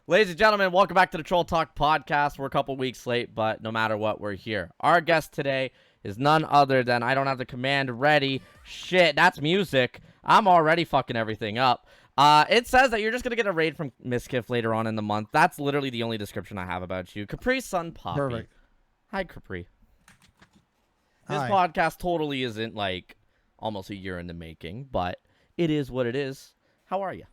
Ladies and gentlemen, welcome back to the Troll Talk podcast. We're a couple weeks late, but no matter what, we're here. Our guest today is none other than, I don't have the command ready. Shit, that's music. I'm already fucking everything up. It says that you're just going to get a raid from Miskiff later on in the month. That's literally the only description I have about you. CapriSunnPapi. Perfect. Hi, Capri. This Hi. podcast totally isn't like almost a year in the making, but it is what it is. How are you?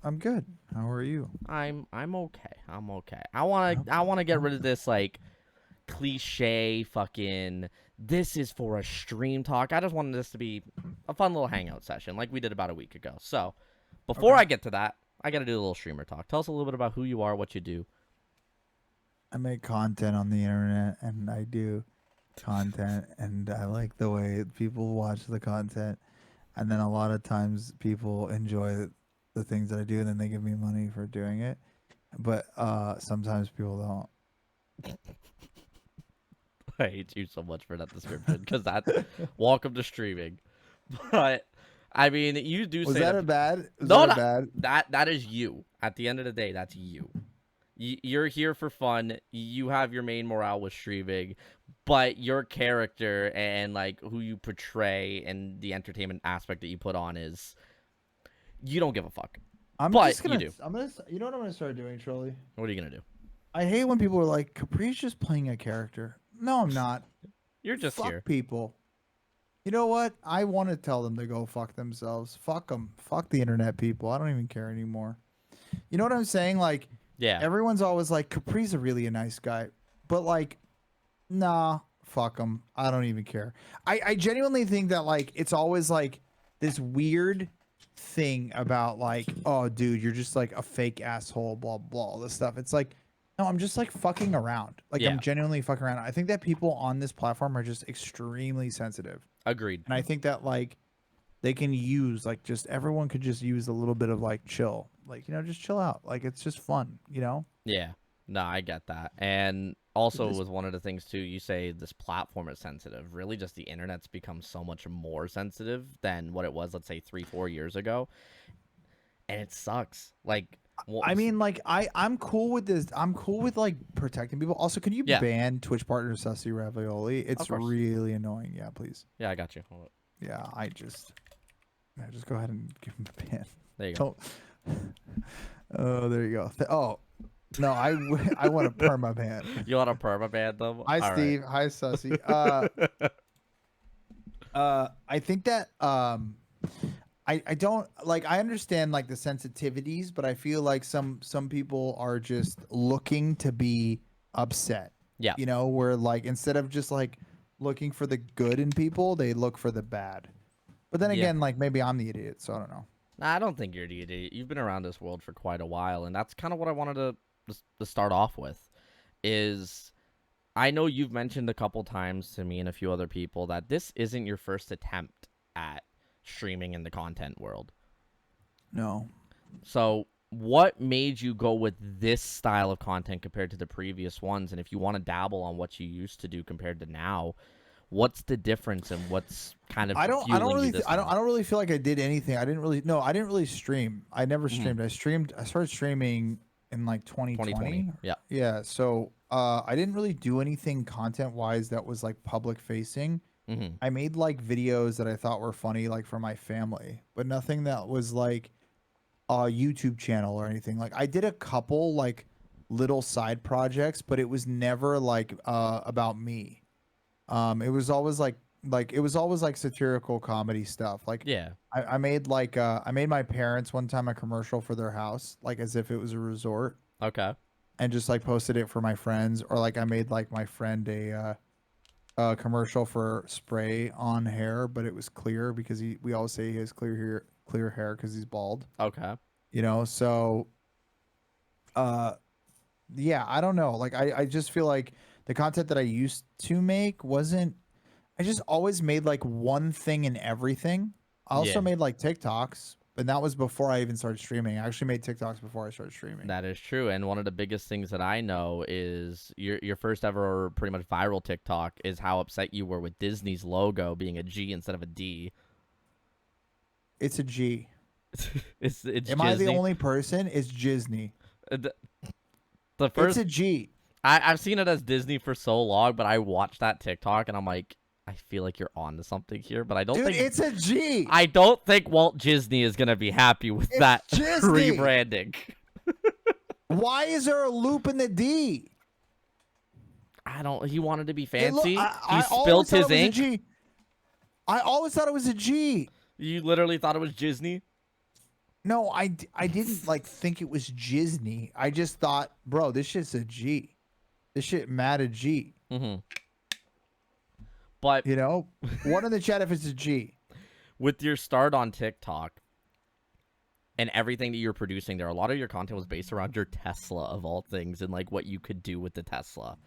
I'm good. How are you? I'm okay. I'm okay. I wanna get rid of this like cliche fucking this is for a stream talk. I just wanted this to be a fun little hangout session like we did about a week ago. So before I get to that, I gotta do a little streamer talk. Tell us a little bit about who you are, what you do. I make content on the internet and I do content and I like the way people watch the content. And then a lot of times people enjoy the things that I do and then they give me money for doing it. But sometimes people don't. I hate you so much for that description because that's welcome to streaming. But I mean, you do Was say that a bad? Was No, that a bad? that is you. At the end of the day, that's you. You're here for fun. You have your main morale with streaming, but your character and like who you portray and the entertainment aspect that you put on is you don't give a fuck. I'm But just gonna. you do. I'm gonna. You know what I'm gonna start doing, Trolley? What are you gonna do? I hate when people are like, "Capri's just playing a character." No, I'm not. You're just Fuck here. people. You know what? I want to tell them to go fuck themselves. Fuck them. Fuck the internet people. I don't even care anymore. You know what I'm saying? Like, Yeah. everyone's always like, Capri's a really nice guy. But, like, nah, fuck him. I don't even care. I genuinely think that, like, it's always, like, this weird thing about, like, oh, dude, you're just, like, a fake asshole, blah, blah, all this stuff. It's like, no, I'm just, like, fucking around. Like, Yeah. I'm genuinely fucking around. I think that people on this platform are just extremely sensitive. Agreed. And I think that like they can use like just everyone could just use a little bit of like chill. Like, you know, just chill out. Like it's just fun, you know? Yeah. No, I get that. And also This- with one of the things too, you say this platform is sensitive. Really just the internet's become so much more sensitive than what it was, let's say 3-4 years ago. And it sucks. Like I mean, like I'm cool with this. I'm cool with like protecting people. Also, can you Yeah. ban Twitch partner Sussy Ravioli? It's course. really annoying. Yeah, please. Yeah, I got you. Hold up. Yeah, just go ahead and give him a ban. There you go. Don't. Oh, there you go. Oh, no, I want a perma ban. You want a permaban them? Hi, All right. Steve. Hi, Sussy. I think that I don't like I understand like the sensitivities, but I feel like some people are just looking to be upset. Yeah. You know, where like instead of just like looking for the good in people, they look for the bad. But then Yeah. again, like maybe I'm the idiot, so I don't know. Nah, I don't think you're the idiot. You've been around this world for quite a while, and that's kind of what I wanted to start off with. Is I know you've mentioned a couple times to me and a few other people that this isn't your first attempt at streaming in the content world. No. So what made you go with this style of content compared to the previous ones? And if you want to dabble on what you used to do compared to now, what's the difference and what's kind of I don't fueling you really this I time? don't really feel like I did anything. I didn't really stream. I never streamed. I started streaming in like 2020. 2020. Yeah. Yeah, so I didn't really do anything content wise that was like public facing. Mm-hmm. I made like videos that I thought were funny like for my family, but nothing that was like a YouTube channel or anything. Like I did a couple like little side projects, but it was never like about me. It was always like it was always like satirical comedy stuff. Like Yeah. I made like I made my parents one time a commercial for their house, like as if it was a resort, Okay. and just like posted it for my friends, or like I made like my friend a commercial for spray on hair, but it was clear because we always say he has clear hair because he's bald. Okay. You know, so yeah, I don't know. Like I just feel like the content that I used to make wasn't I just always made like one thing in everything. I also Yeah. made like TikToks, but that was before I even started streaming. I actually made TikToks before I started streaming. That is true, and one of the biggest things that I know is your first ever pretty much viral TikTok is how upset you were with Disney's logo being a G instead of a D. It's a G. It's Am I the Disney. only person? It's Disney. The, the It's first a G. I've seen it as Disney for so long, but I watched that TikTok and I'm like, I feel like you're on to something here, but Dude, it's a G. I don't think Walt Disney is gonna be happy with It's that Disney. rebranding. Why is there a loop in the D? I don't. He wanted to be It fancy. I He always spilt thought his it was a ink. G. I always thought it was a G. You literally thought it was Disney. No, I didn't like think it was Disney. I just thought, bro, this shit's a G. This shit mad a G. But You know, one in the chat if it's a G. with your start on TikTok and everything that you're producing there, a lot of your content was based around your Tesla of all things and like what you could do with the Tesla.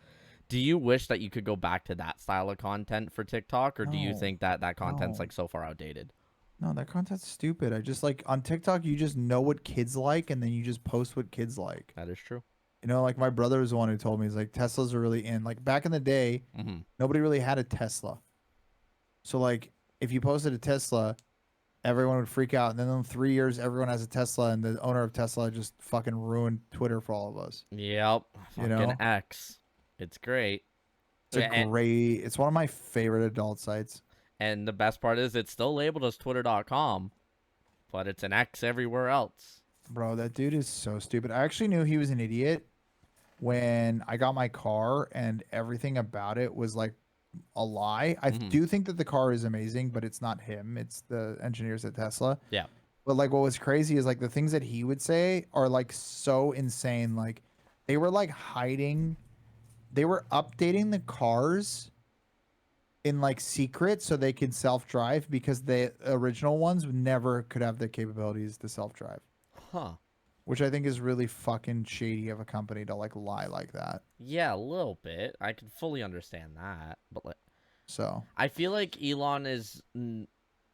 Do you wish that you could go back to that style of content for TikTok, or do you No, think that that content's no. like so far outdated? No, that content's stupid. I just like on TikTok, you just know what kids like, and then you just post what kids like. That is true. You know, like my brother was the one who told me, he's like, Teslas are really in. Like back in the day, nobody really had a Tesla. So like, if you posted a Tesla, everyone would freak out. And then in 3 years, everyone has a Tesla, and the owner of Tesla just fucking ruined Twitter for all of us. Yep. You Fucking know? X. It's great. It's a great. It's one of my favorite adult sites. And the best part is it's still labeled as twitter.com, but it's an X everywhere else. Bro, that dude is so stupid. I actually knew he was an idiot when I got my car, and everything about it was like a lie. I do think that the car is amazing, but it's not him. It's the engineers at Tesla. Yeah. But like what was crazy is like the things that he would say are like so insane. Like they were like hiding, they were updating the cars in like secret so they could self-drive, because the original ones never could have the capabilities to self-drive. Huh. Which I think is really fucking shady of a company to like lie like that. Yeah, a little bit. I can fully understand that, but like, So I feel like Elon is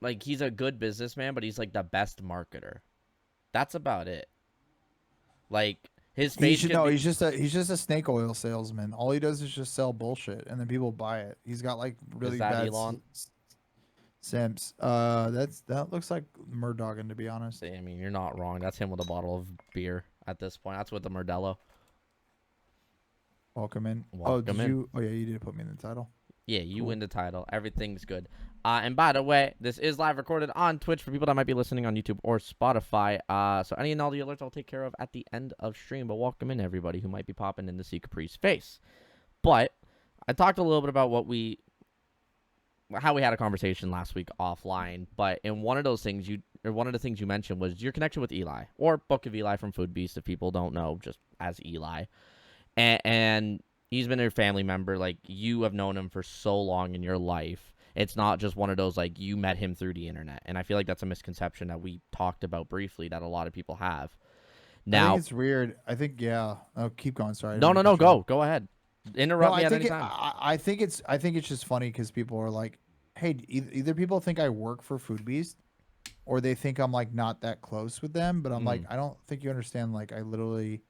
like he's a good businessman, but he's like the best marketer. That's about it. Like his face. he's just a snake oil salesman. All he does is just sell bullshit, and then people buy it. He's got like really Is that bad Elon? simps. That looks like Murdogan, to be honest. I mean, you're not wrong. That's him with a bottle of beer at this point. That's with the Modelo. Welcome in. Welcome in. Oh yeah, you did put me in the title. Yeah, you Cool. win the title. Everything's good. And by the way, this is live recorded on Twitch for people that might be listening on YouTube or Spotify. So any and all the alerts I'll take care of at the end of stream. But welcome in everybody who might be popping in to see Capri's face. But I talked a little bit about how we had a conversation last week offline. But in one of those things one of the things you mentioned was your connection with Eli, or Book of Eli from Food Beast, if people don't know, just as Eli. And he's been a family member. Like, you have known him for so long in your life. It's not just one of those, like, you met him through the internet. And I feel like that's a misconception that we talked about briefly that a lot of people have. Now, I think it's weird. I think, yeah. Oh, keep going. Sorry. No, go ahead. Interrupt me at any time. I think it's just funny because people are like, hey, either people think I work for Food Beast, or they think I'm like not that close with them. But I'm like, I don't think you understand. Like, I literally,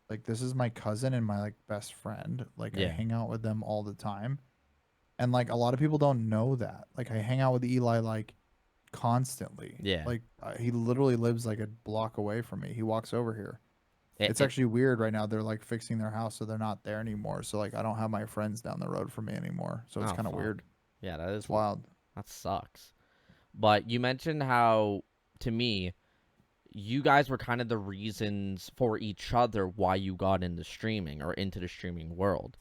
like, this is my cousin and my like best friend. Like, I hang out with them all the time. And like a lot of people don't know that. Like, I hang out with Eli like constantly. Yeah. Like he literally lives like a block away from me. He walks over here. It's actually weird right now. They're like fixing their house, so they're not there anymore. So like I don't have my friends down the road from me anymore. So it's kind of weird. Yeah, that is It's wild. That sucks. But you mentioned how, to me, you guys were kind of the reasons for each other why you got into streaming or into the streaming world.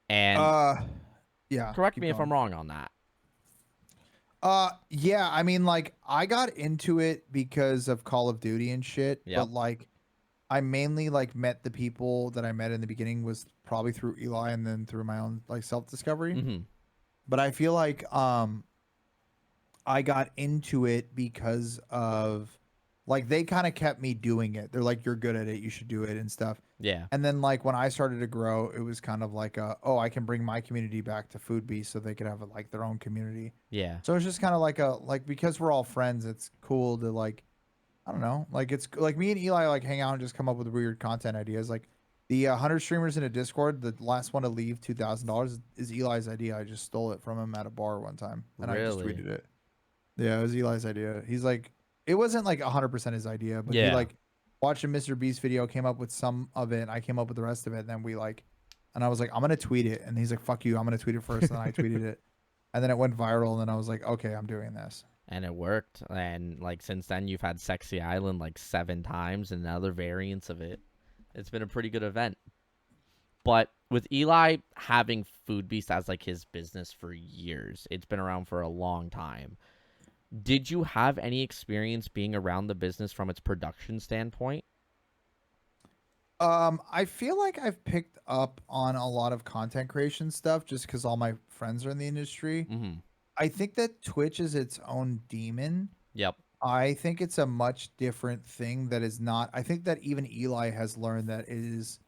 And yeah. correct me if I'm wrong on that. Yeah, I mean, like, I got into it because of Call of Duty and shit. Yep. But like, I mainly like met the people that I met in the beginning was probably through Eli, and then through my own like self-discovery. But I feel like I got into it because of, like, they kind of kept me doing it. They're like, you're good at it, you should do it and stuff. Yeah. And then like when I started to grow, it was kind of like oh, I can bring my community back to Food Beast so they could have like their own community. Yeah. So it's just kind of like because we're all friends, it's cool to like, I don't know, like it's like me and Eli like hang out and just come up with weird content ideas. Like the 100 streamers in a Discord, the last one to leave $2,000 is Eli's idea. I just stole it from him at a bar one time, and I just tweeted it. Yeah, it was Eli's idea. He's like, it wasn't like 100% his idea, but he like watched a Mr. Beast video, came up with some of it. I came up with the rest of it. And then and I was like, I'm going to tweet it. And he's like, fuck you. I'm going to tweet it first. And then I tweeted it. And then it went viral. And then I was like, okay, I'm doing this. And it worked. And like since then, you've had Sexy Island like 7 times and other variants of it. It's been a pretty good event. But with Eli having Food Beast as like his business for years, it's been around for a long time. Did you have any experience being around the business from its production standpoint? I feel like I've picked up on a lot of content creation stuff just because all my friends are in the industry. Mm-hmm. I think that Twitch is its own demon. Yep. I think it's a much different thing that is not. I think that even Eli has learned that it is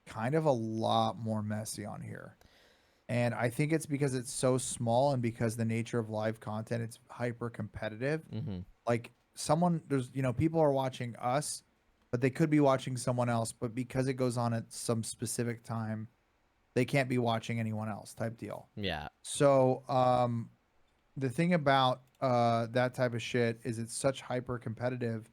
kind of a lot more messy on here. And I think it's because it's so small and because the nature of live content, it's hyper competitive. Mm-hmm. Like people are watching us, but they could be watching someone else. But because it goes on at some specific time, they can't be watching anyone else type deal. Yeah. So the thing about that type of shit is it's such hyper competitive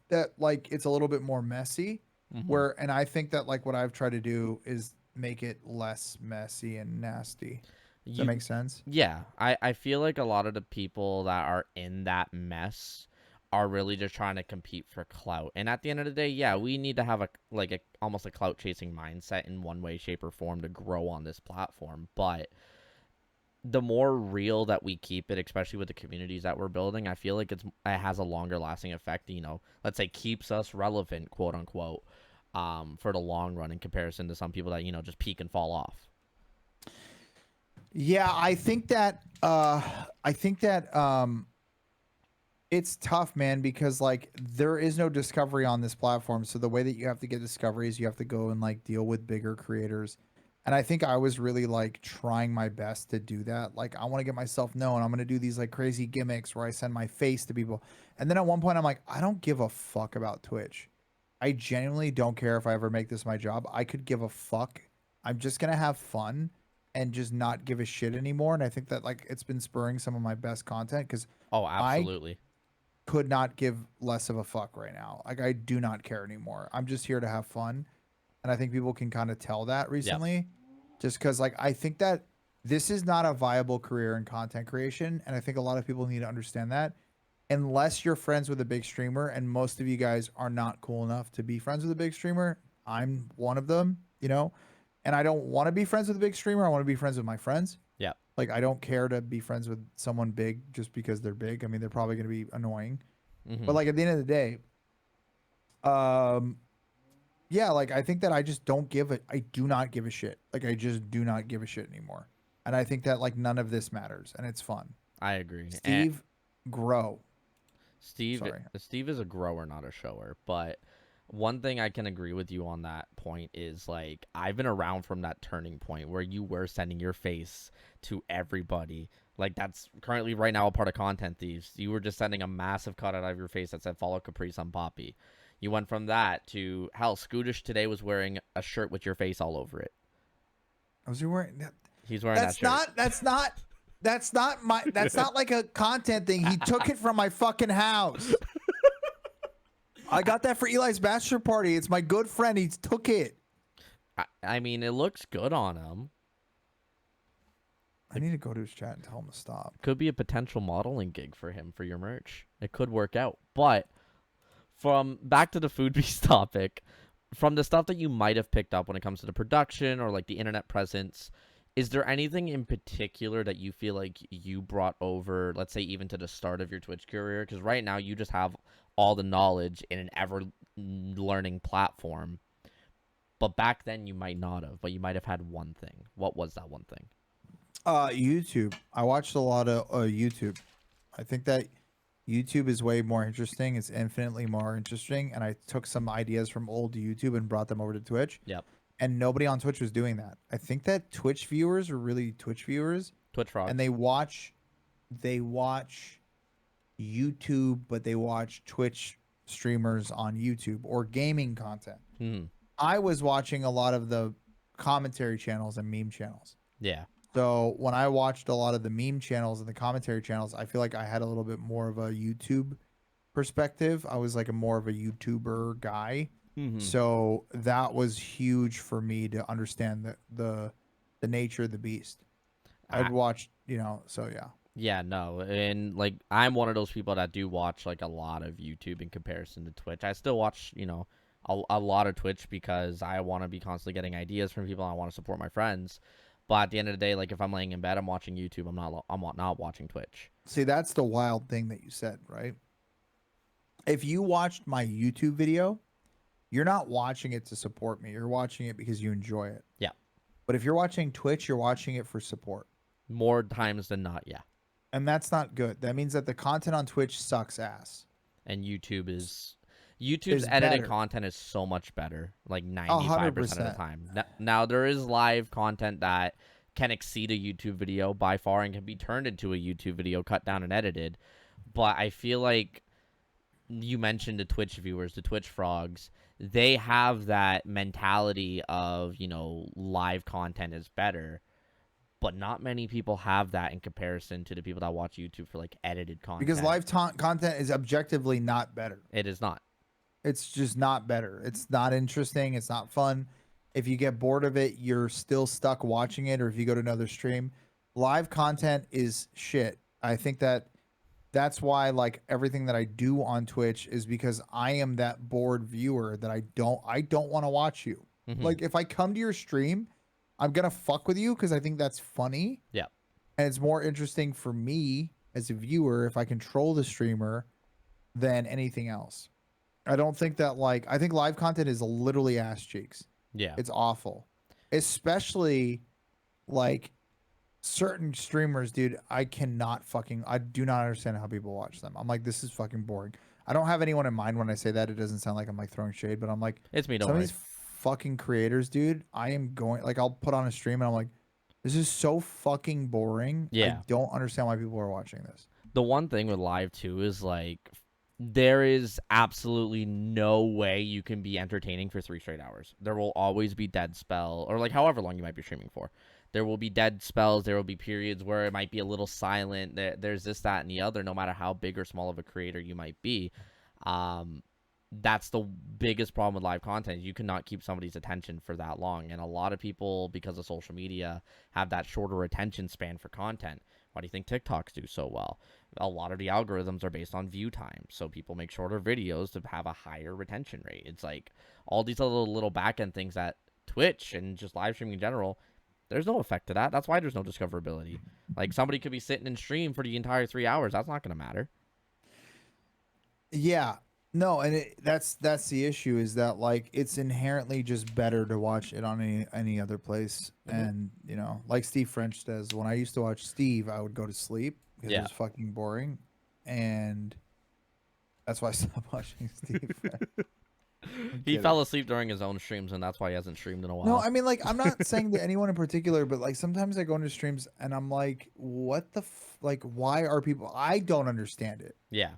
that like it's a little bit more messy. Mm-hmm. And I think that like what I've tried to do is make it less messy and nasty. Does that make sense? Yeah. I feel like a lot of the people that are in that mess are really just trying to compete for clout. And at the end of the day, yeah, we need to have almost a clout chasing mindset in one way, shape, or form to grow on this platform. But the more real that we keep it, especially with the communities that we're building, I feel like it has a longer lasting effect, let's say keeps us relevant, quote unquote, for the long run in comparison to some people that, just peak and fall off. Yeah, I think that it's tough, man, because like there is no discovery on this platform. So the way that you have to get discovery is you have to go and like deal with bigger creators. And I think I was really like trying my best to do that. Like I want to get myself known. I'm going to do these like crazy gimmicks where I send my face to people. And then at one point I'm like, I don't give a fuck about Twitch. I genuinely don't care if I ever make this my job. I could give a fuck. I'm just going to have fun and just not give a shit anymore. And I think that like it's been spurring some of my best content because absolutely. I could not give less of a fuck right now. Like I do not care anymore. I'm just here to have fun. And I think people can kind of tell that recently. Yep. Just because like I think that this is not a viable career in content creation. And I think a lot of people need to understand that. Unless you're friends with a big streamer, and most of you guys are not cool enough to be friends with a big streamer. I'm one of them, and I don't want to be friends with a big streamer. I want to be friends with my friends. Yeah. Like I don't care to be friends with someone big just because they're big. I mean, they're probably going to be annoying. Mm-hmm. But like at the end of the day, yeah, like I think that I just I do not give a shit. Like I just do not give a shit anymore. And I think that like none of this matters and it's fun. I agree. Steve, grow. Steve is a grower, not a shower. But one thing I can agree with you on that point is like I've been around from that turning point where you were sending your face to everybody. Like that's currently right now a part of Content Thieves. You were just sending a massive cut out of your face that said follow CapriSunnPapi. You went from that to hell. Scootish today was wearing a shirt with your face all over it. Was he wearing that? He's wearing that shirt. That's not like a content thing. He took it from my fucking house. I got that for Eli's bachelor party. It's my good friend. He took it. I mean, it looks good on him. I need to go to his chat and tell him to stop. Could be a potential modeling gig for him for your merch. It could work out. But from back to the Food Beast topic, from the stuff that you might have picked up when it comes to the production or like the internet presence, is there anything in particular that you feel like you brought over, let's say even to the start of your Twitch career? Because right now you just have all the knowledge in an ever-learning platform. But back then you might not have, but you might have had one thing. What was that one thing? YouTube. I watched a lot of YouTube. I think that YouTube is way more interesting. It's infinitely more interesting. And I took some ideas from old YouTube and brought them over to Twitch. Yep. And nobody on Twitch was doing that. I think that Twitch viewers are really Twitch viewers. Twitch frogs. And they watch YouTube, but they watch Twitch streamers on YouTube or gaming content. I was watching a lot of the commentary channels and meme channels. Yeah. So when I watched a lot of the meme channels and the commentary channels, I feel like I had a little bit more of a YouTube perspective. I was like a more of a YouTuber guy. Mm-hmm. So that was huge for me to understand the nature of the beast. I'd watch, so yeah. Yeah, no, and like I'm one of those people that do watch like a lot of YouTube in comparison to Twitch. I still watch, a lot of Twitch because I want to be constantly getting ideas from people. And I want to support my friends, but at the end of the day, like if I'm laying in bed, I'm watching YouTube. I'm not watching Twitch. See, that's the wild thing that you said, right? If you watched my YouTube video, you're not watching it to support me. You're watching it because you enjoy it. Yeah, But if you're watching Twitch, you're watching it for support. more times than not, yeah. And that's not good. That means that the content on Twitch sucks ass. And YouTube's Is edited better. content is so much better, like 95% of the 100%. time. Now there is live content that can exceed a YouTube video by far and can be turned into a YouTube video, cut down and edited. But I feel like you mentioned the Twitch viewers, the Twitch frogs, they have that mentality of, live content is better. But not many people have that in comparison to the people that watch YouTube for like edited content. Because live content is objectively not better. It is not. It's just not better. It's not interesting. It's not fun. If you get bored of it, you're still stuck watching it. Or if you go to another stream, live content is shit. I think that's why like everything that I do on Twitch is because I am that bored viewer that I don't want to watch you. Mhm. Like if I come to your stream, I'm gonna fuck with you because I think that's funny. Yeah. And it's more interesting for me as a viewer if I control the streamer than anything else. I don't think that I think live content is literally ass cheeks. Yeah. It's awful. Especially like certain streamers, dude. I do not understand how people watch them. I'm like, this is fucking boring. I don't have anyone in mind when I say that. It doesn't sound like I'm like throwing shade, but I'm like, It's me, don't some of worry. these fucking creators, dude. I am going I'll put on a stream and I'm like, this is so fucking boring. Yeah. I don't understand why people are watching this. The one thing with live too is like there is absolutely no way you can be entertaining for 3 straight hours. There will always be dead spell or like however long you might be streaming for. There will be dead spells. There will be periods where it might be a little silent. There's this, that, and the other, no matter how big or small of a creator you might be. That's the biggest problem with live content. You cannot keep somebody's attention for that long. And a lot of people, because of social media, have that shorter attention span for content. Why do you think TikToks do so well? A lot of the algorithms are based on view time. So people make shorter videos to have a higher retention rate. It's like all these other little back-end things that Twitch and just live streaming in general, there's no effect to that. That's why there's no discoverability. Like somebody could be sitting and stream for the entire 3 hours. That's not going to matter. Yeah. No, and that's the issue is that like it's inherently just better to watch it on any other place. And like Steve French says, when I used to watch Steve, I would go to sleep because it was fucking boring, and that's why I stopped watching Steve French. He fell asleep during his own streams, and that's why he hasn't streamed in a while. No, I mean like I'm not saying to anyone in particular, but like sometimes I go into streams and I'm like, what the like? Why are people? I don't understand it. Yeah.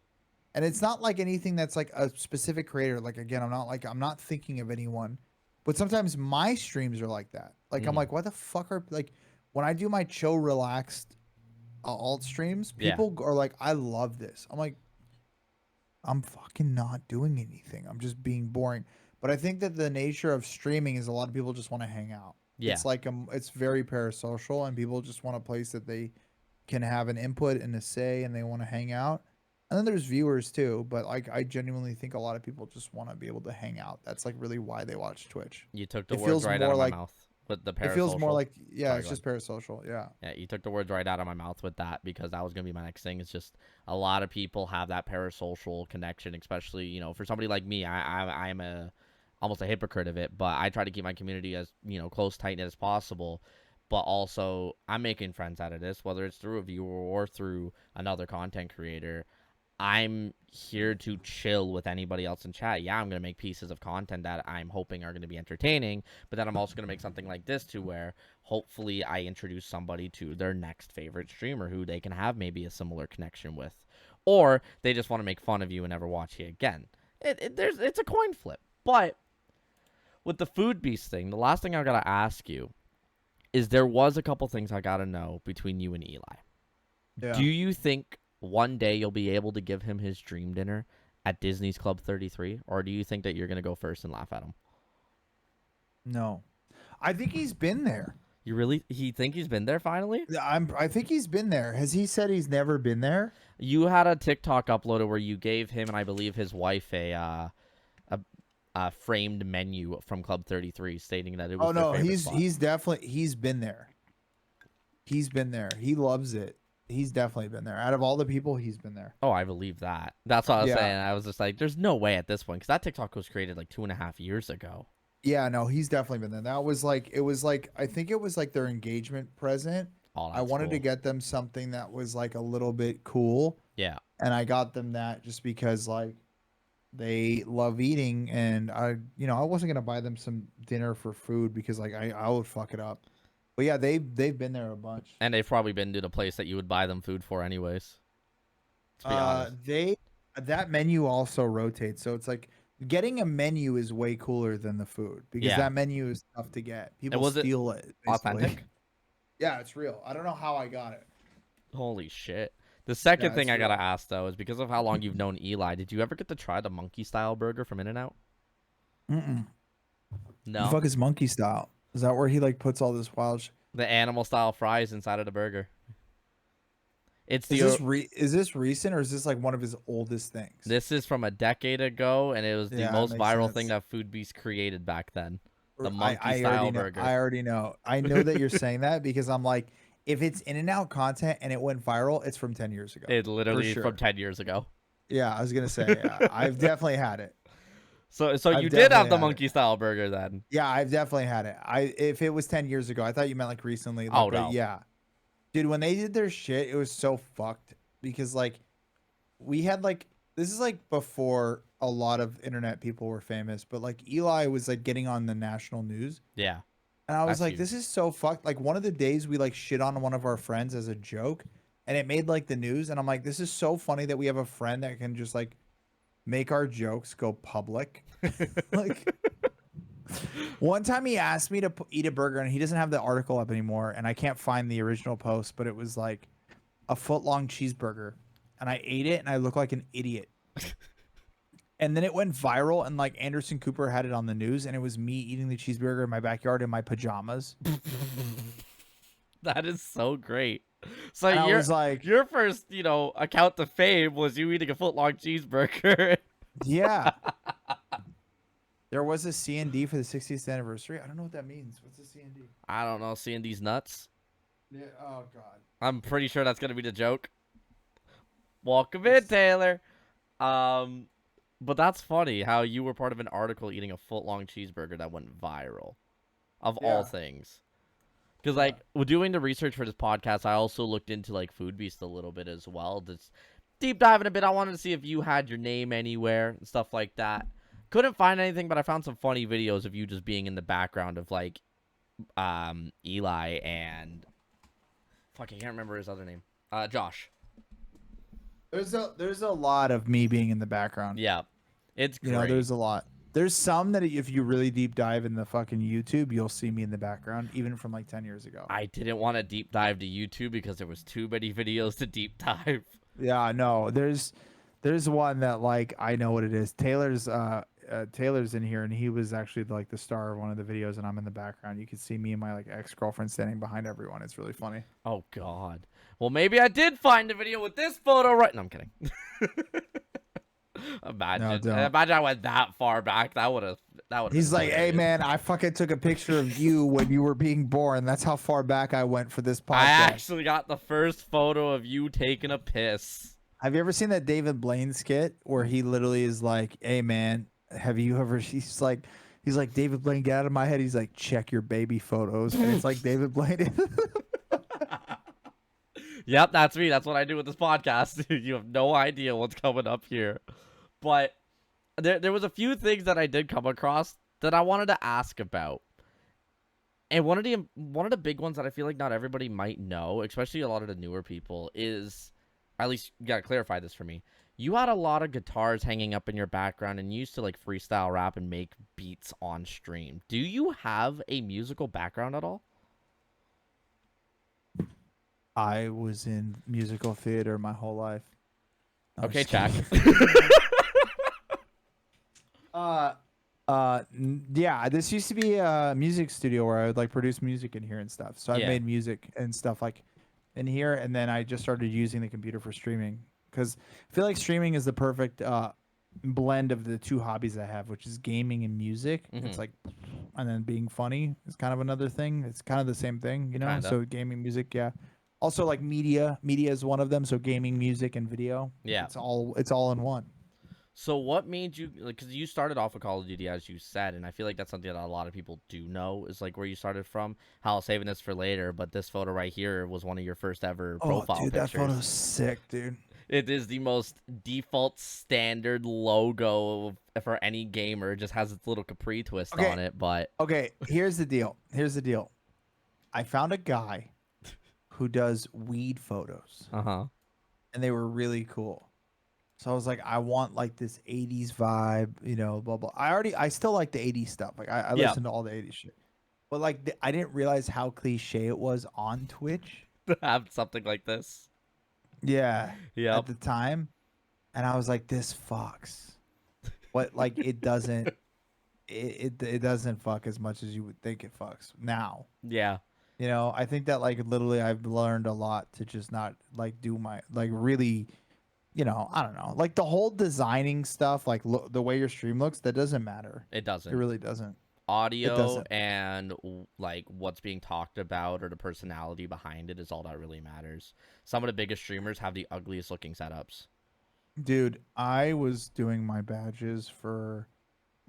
And it's not like anything that's like a specific creator. Like, again, I'm not thinking of anyone, but sometimes my streams are like that. Like, I'm like, what the fuck are, like, when I do my chill, relaxed alt streams, people are like, I love this. I'm like, I'm fucking not doing anything. I'm just being boring. But I think that the nature of streaming is a lot of people just want to hang out. Yeah. It's like, it's very parasocial and people just want a place that they can have an input and a say and they want to hang out. And then there's viewers too, but like I genuinely think a lot of people just want to be able to hang out. That's like really why they watch Twitch. You took the words right out of my mouth with the parasocial. It feels more like, it's just parasocial. Yeah. Yeah, you took the words right out of my mouth with that because that was going to be my next thing. It's just a lot of people have that parasocial connection, especially, for somebody like me. I'm almost a hypocrite of it, but I try to keep my community as, close, tight-knit as possible. But also, I'm making friends out of this, whether it's through a viewer or through another content creator. I'm here to chill with anybody else in chat. Yeah, I'm going to make pieces of content that I'm hoping are going to be entertaining, but then I'm also going to make something like this to where hopefully I introduce somebody to their next favorite streamer who they can have maybe a similar connection with. Or they just want to make fun of you and never watch you again. It's a coin flip. But with the Food Beast thing, the last thing I got to ask you is there was a couple things I got to know between you and Eli. Yeah. Do you think one day you'll be able to give him his dream dinner at Disney's Club 33, or do you think that you're gonna go first and laugh at him? No, I think he's been there. You really? He think he's been there finally? I think he's been there. Has he said he's never been there? You had a TikTok uploaded where you gave him and I believe his wife a framed menu from Club 33, stating that it was. Oh no, their favorite spot. he's definitely been there. He's been there. He loves it. He's definitely been there. Out of all the people, he's been there. Oh, I believe that. That's what I was Yeah. saying. I was just like, there's no way at this point, because that TikTok was created like 2.5 years ago. Yeah, no, he's definitely been there. That was like, it was like, I think it was like their engagement present. Oh, I wanted to get them something that was like a little bit cool. Yeah. And I got them that just because like they love eating, and I wasn't gonna buy them some dinner for food because like I would fuck it up. But yeah, they've been there a bunch. And they've probably been to the place that you would buy them food for anyways. To be honest. That menu also rotates, so it's like getting a menu is way cooler than the food because that menu is tough to get. People steal it. Basically. Authentic? Yeah, it's real. I don't know how I got it. Holy shit. The second thing I gotta ask though is because of how long you've known Eli, did you ever get to try the monkey style burger from In-N-Out? No. No. The fuck is monkey style? Is that where he like puts all this wild? The animal style fries inside of the burger. It's the. Is this recent or is this like one of his oldest things? This is from a decade ago, and it was the most viral sense. thing that Food Beast created back then. The I monkey style already burger. I already know. I know that you're saying that because I'm like, if it's In-N-Out content and it went viral, it's from 10 years ago. It literally from 10 years ago. Yeah, I was gonna say I've definitely had it. So you did have the monkey style burger then? Yeah, I've definitely had it. If it was 10 years ago, I thought you meant like recently. Like, oh no. Yeah, dude, when they did their shit, it was so fucked because like we had like this is like before a lot of internet people were famous, but like Eli was like getting on the national news. Yeah. And I was like, this is so fucked. Like one of the days we like shit on one of our friends as a joke and it made like the news. And I'm like, this is so funny that we have a friend that can just like make our jokes go public. Like one time he asked me to eat a burger and he doesn't have the article up anymore. And I can't find the original post, but it was like a foot-long cheeseburger. And I ate it and I looked like an idiot. And then it went viral and like Anderson Cooper had it on the news and it was me eating the cheeseburger in my backyard in my pajamas. That is so great. So I was like, your first, account to fame was you eating a foot-long cheeseburger. Yeah. There was a C&D for the 60th anniversary. I don't know what that means. What's a C&D? I don't know. Seeing these nuts. Yeah. Oh God. I'm pretty sure that's gonna be the joke. Welcome in, Taylor. But that's funny how you were part of an article eating a foot-long cheeseburger that went viral, of all things. Because like doing the research for this podcast, I also looked into like Food Beast a little bit as well. Just deep diving a bit. I wanted to see if you had your name anywhere and stuff like that. Couldn't find anything, but I found some funny videos of you just being in the background of like Eli and fuck, I can't remember his other name. Josh. There's a lot of me being in the background. Yeah. It's great. There's a lot. There's some that if you really deep dive in the fucking YouTube, you'll see me in the background, even from like 10 years ago. I didn't want to deep dive to YouTube because there was too many videos to deep dive. Yeah, no, there's one that like I know what it is. Taylor's in here, and he was actually like the star of one of the videos, and I'm in the background. You can see me and my like ex-girlfriend standing behind everyone. It's really funny. Oh God. Well, maybe I did find a video with this photo right. No, I'm kidding. Imagine I went that far back. That would have. He's like, hey man, I fucking took a picture of you when you were being born. That's how far back I went for this podcast. I actually got the first photo of you taking a piss. Have you ever seen that David Blaine skit where he literally is like, hey man, have you ever? He's like, David Blaine, get out of my head. He's like, check your baby photos, and it's like David Blaine. Yep, that's me. That's what I do with this podcast. You have no idea what's coming up here. But there was a few things that I did come across that I wanted to ask about. And one of the big ones that I feel like not everybody might know, especially a lot of the newer people, is, at least you gotta clarify this for me. You had a lot of guitars hanging up in your background and you used to like freestyle rap and make beats on stream. Do you have a musical background at all? I was in musical theater my whole life. Okay, check. Yeah, this used to be a music studio where I would like produce music in here and stuff. So I've Yeah. made music and stuff like in here, and then I just started using the computer for streaming because I feel like streaming is the perfect blend of the two hobbies I have, which is gaming and music. It's Mm-hmm. like, and then being funny is kind of another thing. It's kind of the same thing, you know. Kinda. So gaming, music, yeah. Also like media is one of them. So gaming, music, and video. Yeah. It's all in one. So what made you like? Because you started off with Call of Duty, as you said, and I feel like that's something that a lot of people do know is like where you started from. How saving this for later, but this photo right here was one of your first ever Oh, profile dude, that pictures. photo's sick, dude. It is the most default standard logo for any gamer. It just has its little Capri twist Okay, on it, but okay. Here's the deal. Here's the deal. I found a guy who does weed photos, uh-huh. and they were really cool. So I was like, I want like this 80s vibe, blah blah. I still like the 80s stuff. Like I Yeah. listen to all the 80s shit. But like I didn't realize how cliche it was on Twitch. Have something like this. Yeah, at Yep. the time, and I was like, this fucks. But like it doesn't it doesn't fuck as much as you would think it fucks now. Yeah. I think that like literally I've learned a lot to just not like do my like really, I don't know. Like the whole designing stuff, like the way your stream looks, that doesn't matter. It It doesn't. really doesn't. It Audio doesn't. and like what's being talked about or the personality behind it is all that really matters. Some of the biggest streamers have the ugliest looking setups. Dude, I was doing my badges for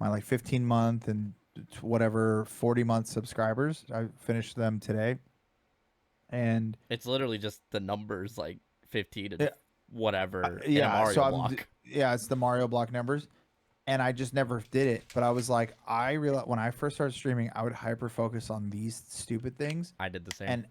my like 15-month and whatever 40-month subscribers. I finished them today. And It's literally just the numbers like 15 and yeah, whatever in a yeah, so Mario block. yeah, it's the Mario block numbers. And I just never did it. But I was like, I realized when I first started streaming, I would hyper focus on these stupid things. I did the same. And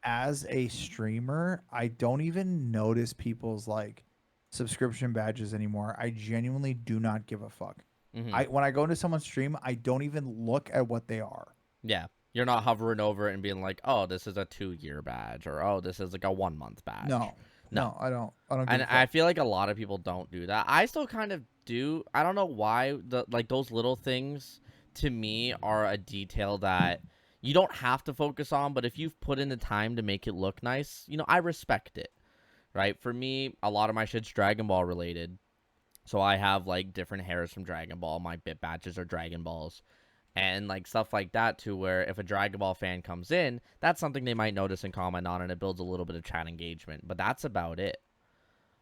as a streamer, I don't even notice people's like subscription badges anymore. I genuinely do not give a fuck. Hmm. When I go into someone's stream, I don't even look at what they are. Yeah. You're not hovering over it and being like, oh, this is a 2-year badge or oh, this is like a 1-month badge. No, No. no, I don't. I don't give And a I fuck. feel like a lot of people don't do that. I still kind of do. I don't know why those little things to me are a detail that you don't have to focus on, but if you've put in the time to make it look nice, I respect it. Right? For me, a lot of my shit's Dragon Ball related. So I have like different hairs from Dragon Ball. My bit badges are Dragon Balls. And like stuff like that too, where if a Dragon Ball fan comes in, that's something they might notice and comment on, and it builds a little bit of chat engagement. But that's about it.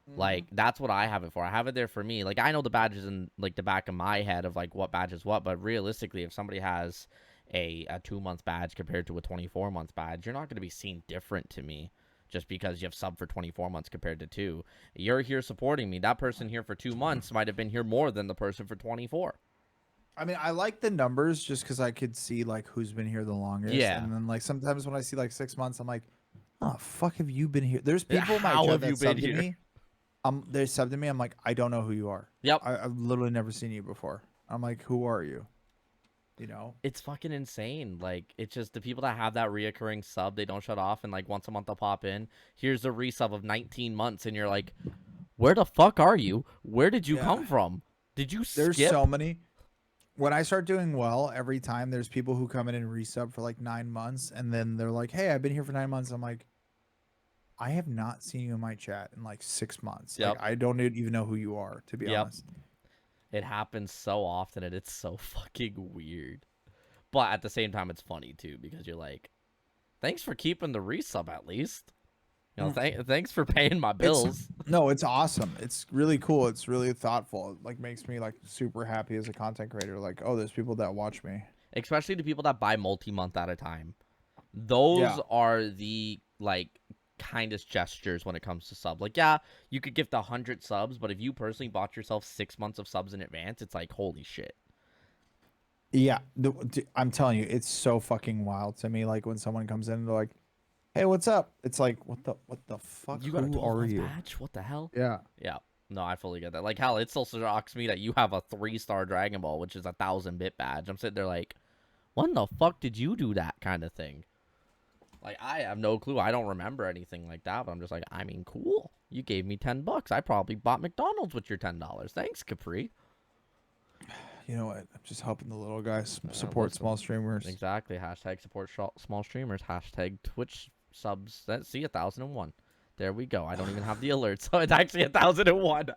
Like that's what I have it for. I have it there for me. Like I know the badges in like the back of my head of like what badge is what, but realistically, if somebody has a 2-month badge compared to a 24-month badge, you're not going to be seen different to me just because you have sub for 24 months compared to 2. You're here supporting me. That person here for 2 months might have been here more than the person for 24. I mean, I like the numbers just because I could see like who's been here the longest. Yeah. And then like sometimes when I see like 6 months, I'm like, oh fuck, have you been here? There's people in my How chat have that you been subbed to here? me. They subbed to me. I'm like, I don't know who you are. Yep. I've literally never seen you before. I'm like, who are you? You know? It's fucking insane. Like, it's just the people that have that reoccurring sub, they don't shut off, and like once a month they'll pop in. Here's a resub of 19 months, and you're like, where the fuck are you? Where did you Yeah. come from? Did you skip? There's so many. When I start doing well, every time there's people who come in and resub for like 9 months, and then they're like, hey, I've been here for 9 months. I'm like, I have not seen you in my chat in like 6 months. Yep. Like, I don't even know who you are, to be Yep. honest. It happens so often, and it's so fucking weird. But at the same time, it's funny too because you're like, thanks for keeping the resub at least. Thanks for paying my bills. No, it's awesome. It's really cool. It's really thoughtful. It like makes me like super happy as a content creator. Like, oh, there's people that watch me. Especially the people that buy multi-month at a time. Those Yeah. are the like kindest gestures when it comes to sub. Like, yeah, you could gift 100 subs, but if you personally bought yourself 6 months of subs in advance, it's like holy shit. Yeah, I'm telling you, it's so fucking wild to me. Like when someone comes in and they're like, "Hey, what's up?" It's like, what the fuck? You got a Who 12 are month you? badge? What the hell? Yeah. Yeah. No, I fully get that. Like, hell, it still shocks me that you have a 3-star Dragon Ball, which is a 1,000-bit badge. I'm sitting there like, when the fuck did you do that kind of thing? Like, I have no clue. I don't remember anything like that, but I'm just like, I mean, cool. You gave me $10. I probably bought McDonald's with your $10. Thanks, Capri. You know what? I'm just helping the little guys support Listen, small streamers. exactly. Hashtag support small streamers. Hashtag Twitch subs. See 1,001. There we go. I don't even have the alert, so it's actually 1,001.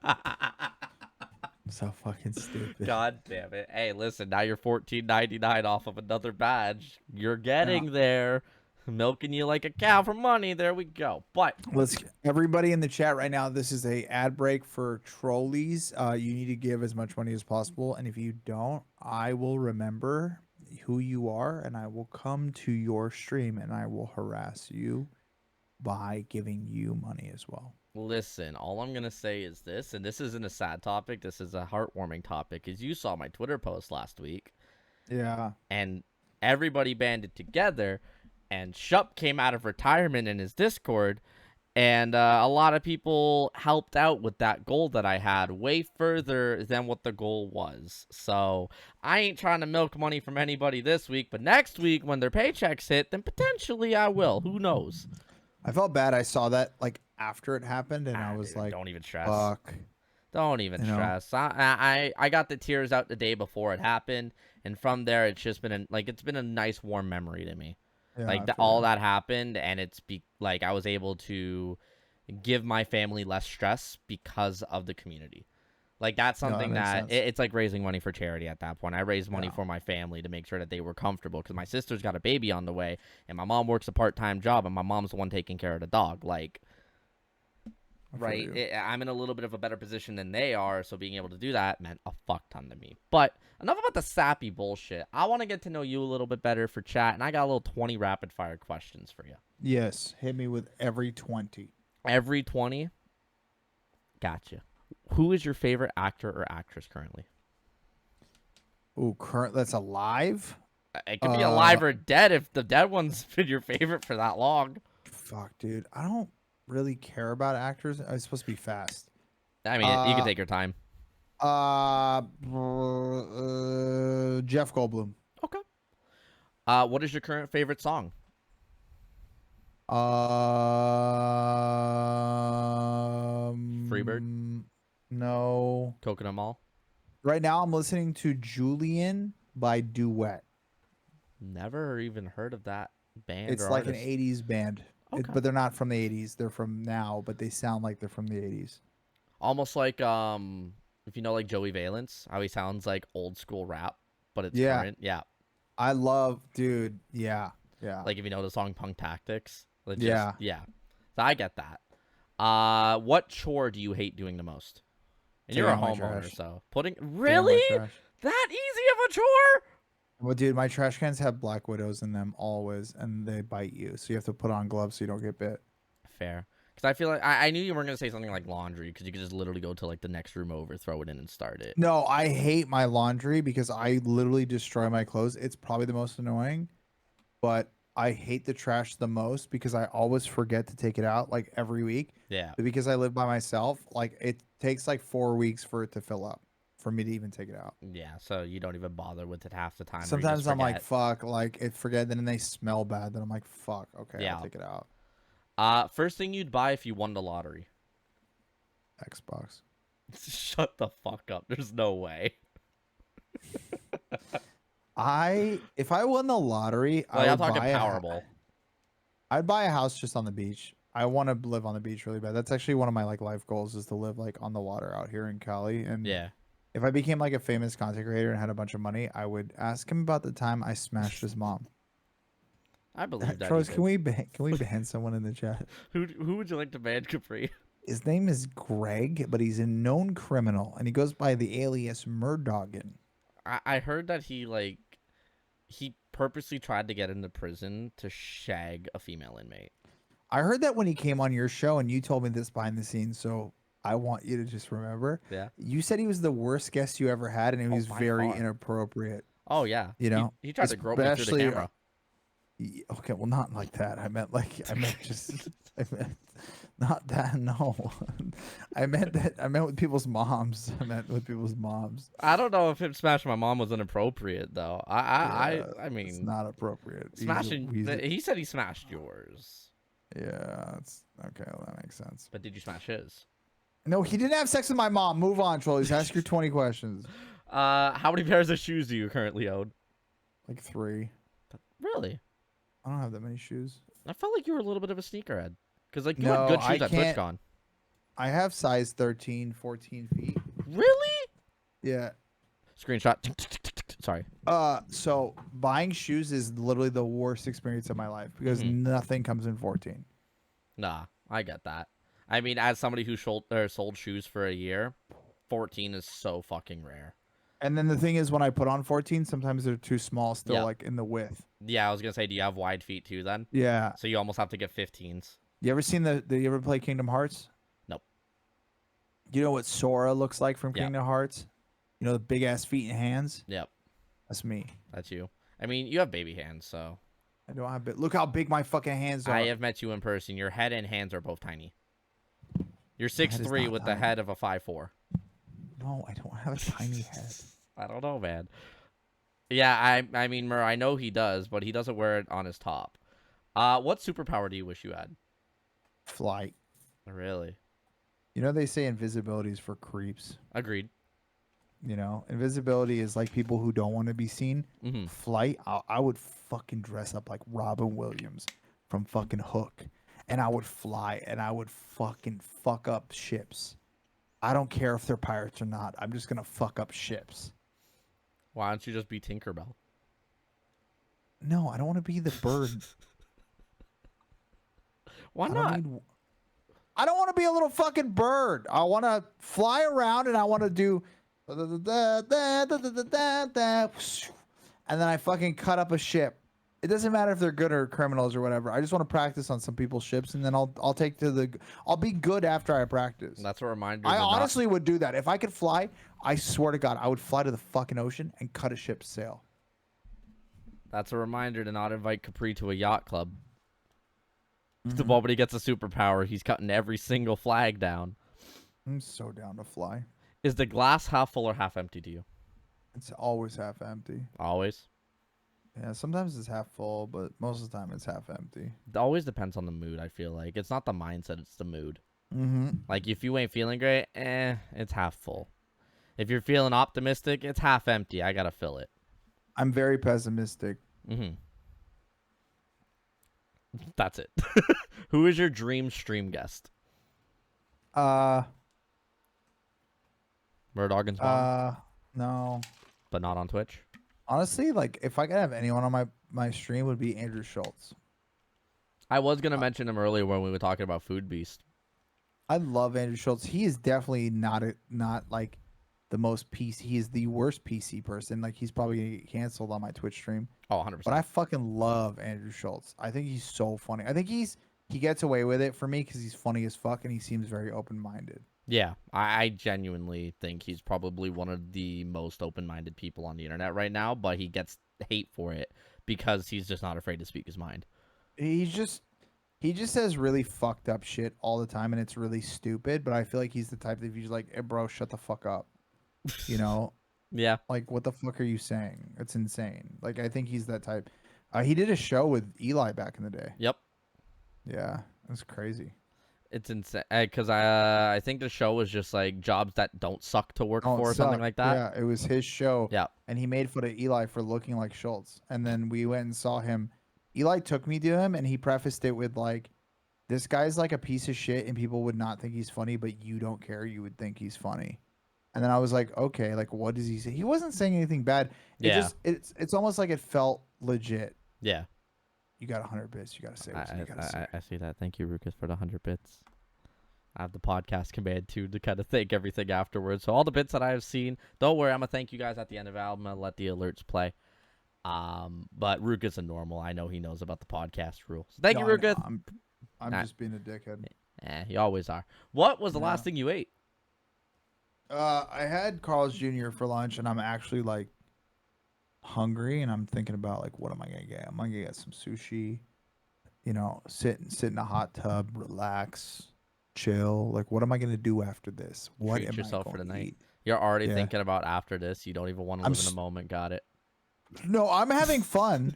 So fucking stupid. God damn it. Hey, listen, now you're $14.99 off of another badge. You're getting there. Milking you like a cow for money. There we go. But everybody in the chat right now, this is a ad break for Trolleyzz. You need to give as much money as possible, and if you don't, I will remember who you are, and I will come to your stream, and I will harass you by giving you money as well. listen, all I'm going to say is this, and this isn't a sad topic. This is a heartwarming topic, is you saw my Twitter post last week. Yeah. And everybody banded together, and Shup came out of retirement in his Discord, and a lot of people helped out with that goal that I had way further than what the goal was. So I ain't trying to milk money from anybody this week, but next week when their paychecks hit, then potentially I will. Who knows? I felt bad. I saw that like after it happened, and I was dude, like, don't even stress. Fuck. Don't even stress. I got the tears out the day before it happened, and from there it's just been it's been a nice warm memory to me. Yeah, like all that happened, and it's like I was able to give my family less stress because of the community. Like that's something it's like raising money for charity at that point. I raised money for my family to make sure that they were comfortable because my sister's got a baby on the way, and my mom works a part-time job, and my mom's the one taking care of the dog. Like, right? I'm in a little bit of a better position than they are, so being able to do that meant a fuck ton to me. But enough about the sappy bullshit. I want to get to know you a little bit better for chat, and I got a little 20 rapid-fire questions for you. Yes, hit me with every 20. Every 20? Gotcha. Who is your favorite actor or actress currently? Ooh, that's alive? It could be alive or dead if the dead one's been your favorite for that long. Fuck, dude. I don't really care about actors. It's supposed to be fast. I mean, you can take your time. Jeff Goldblum. Okay. What is your current favorite song? Freebird? No. Coconut Mall? Right now I'm listening to Julian by Duet. Never even heard of that band. It's or like artist. an 80s band. Okay. But they're not from the 80s. They're from now, but they sound like they're from the 80s. Almost like if you know like Joey Valence, how he sounds like old school rap, but it's current. Yeah. I love, dude. Yeah. Yeah. Like if you know the song Punk Tactics. Yeah. Yeah. So I get that. What chore do you hate doing the most? And you're a homeowner, so really that easy of a chore? Well, dude, my trash cans have black widows in them always, and they bite you, so you have to put on gloves so you don't get bit. Fair. Because I feel like I knew you weren't gonna say something like laundry, because you could just literally go to like the next room over, throw it in, and start it. No, I hate my laundry because I literally destroy my clothes. It's probably the most annoying, but I hate the trash the most because I always forget to take it out like every week. Yeah. But because I live by myself, like it takes like 4 weeks for it to fill up for me to even take it out. Yeah, so you don't even bother with it half the time. Sometimes I'm like, fuck, like it forget, then they smell bad. Then I'm like, fuck, okay, I'll take it out. First thing you'd buy if you won the lottery? Xbox. Shut the fuck up. There's no way. If I won the lottery, I'm talking Powerball. I'd buy a house just on the beach. I want to live on the beach really bad. That's actually one of my like life goals, is to live like on the water out here in Cali. And yeah, if I became like a famous content creator and had a bunch of money, I would ask him about the time I smashed his mom. I believe that. Trolleyzz, can we ban someone in the chat? Who would you like to ban, Capri? His name is Greg, but he's a known criminal, and he goes by the alias Murdoggin. I heard that he purposely tried to get into prison to shag a female inmate. I heard that when he came on your show, and you told me this behind the scenes, so I want you to just remember. Yeah. You said he was the worst guest you ever had, and it was very inappropriate. Oh, yeah. You know? He tried to grope me through the camera. Okay, well, not like that. I meant just... I meant not that, no. I meant with people's moms. I I don't know if him smashing my mom was inappropriate, though. I mean... It's not appropriate. Smashing... He said he smashed yours. Yeah, it's... Okay, well, that makes sense. But did you smash his? No, he didn't have sex with my mom. Move on, Trolleyzz. Ask your 20 questions. How many pairs of shoes do you currently own? Like 3. Really? I don't have that many shoes. I felt like you were a little bit of a sneakerhead. Because, like, you had No, good I shoes at can't. TwitchCon. I have size 13, 14 feet. Really? Yeah. Screenshot. Sorry. So buying shoes is literally the worst experience of my life because nothing comes in 14. Nah, I get that. I mean, as somebody who sold shoes for a year, 14 is so fucking rare. And then the thing is, when I put on 14, sometimes they're too small still, like in the width. Yeah, I was gonna say, do you have wide feet too then? Yeah. So you almost have to get 15s. You ever seen you ever play Kingdom Hearts? Nope. You know what Sora looks like from Yep. Kingdom Hearts? You know the big ass feet and hands? Yep. That's me. That's you. I mean, you have baby hands, so. I don't have look how big my fucking hands are. I have met you in person. Your head and hands are both tiny. You're My head is 6'3" not with the tiny. head of a 5'4". No, I don't have a tiny head. I don't know, man. Yeah, I mean, Mur, I know he does, but he doesn't wear it on his top. What superpower do you wish you had? Flight. Really? You know they say invisibility is for creeps. Agreed. You know, invisibility is like people who don't want to be seen. Mm-hmm. Flight, I would fucking dress up like Robin Williams from fucking Hook, and I would fly, and I would fucking fuck up ships. I don't care if they're pirates or not. I'm just gonna fuck up ships. Why don't you just be Tinkerbell? No, I don't want to be the bird. Why not? I don't want to be a little fucking bird. I want to fly around and I want to do and then I fucking cut up a ship. It doesn't matter if they're good or criminals or whatever. I just want to practice on some people's ships and then I'll be good after I practice. That's a reminder. I honestly would do that. If I could fly, I swear to God, I would fly to the fucking ocean and cut a ship's sail. That's a reminder to not invite Capri to a yacht club. The moment he gets a superpower, he's cutting every single flag down. I'm so down to fly. Is the glass half full or half empty to you? It's always half empty. Always? Yeah, sometimes it's half full, but most of the time it's half empty. It always depends on the mood, I feel like. It's not the mindset, it's the mood. Mm-hmm. Like, if you ain't feeling great, it's half full. If you're feeling optimistic, it's half empty. I gotta fill it. I'm very pessimistic. Mm-hmm. That's it. Who is your dream stream guest? Murdoch and Spawn? No. But not on Twitch? Honestly, like, if I could have anyone on my stream, would be Andrew Schultz. I was going to mention him earlier when we were talking about Food Beast. I love Andrew Schultz. He is definitely not like the most PC. He is the worst PC person. Like, he's probably going to get canceled on my Twitch stream. Oh, 100%. But I fucking love Andrew Schultz. I think he's so funny. I think he gets away with it for me because he's funny as fuck and he seems very open-minded. Yeah, I genuinely think he's probably one of the most open-minded people on the internet right now, but he gets hate for it because he's just not afraid to speak his mind. He just says really fucked up shit all the time and it's really stupid, but I feel like he's the type that if you're like, hey, bro, shut the fuck up. You know? Yeah. Like, what the fuck are you saying? It's insane. Like, I think he's that type. He did a show with Eli back in the day. Yep. Yeah, that's crazy. It's insane because I think the show was just like jobs that don't suck to work for or something like that. Yeah, it was his show. Yeah. And he made fun of Eli for looking like Schultz. And then we went and saw him. Eli took me to him and he prefaced it with like, this guy's like a piece of shit and people would not think he's funny, but you don't care. You would think he's funny. And then I was like, okay, like what does he say? He wasn't saying anything bad. It's almost like it felt legit. Yeah. You got 100 bits. You got to say what you got to say. I see that. Thank you, Ruckus, for the 100 bits. I have the podcast command, too, to kind of thank everything afterwards. So all the bits that I have seen, don't worry, I'm going to thank you guys at the end of the album. I'll let the alerts play. But Ruckus is normal. I know he knows about the podcast rule. So thank you, Ruckus. I'm just being a dickhead. You always are. What was the last thing you ate? I had Carl's Jr. for lunch, and I'm actually, like, hungry, and I'm thinking about, like, what am I going to get? I'm going to get some sushi, you know, sit in a hot tub, relax, chill. Like, what am I going to do after this? What Treat am yourself I for the going to night. eat? You're already thinking about after this. You don't even want to live in the moment. Got it. No, I'm having fun.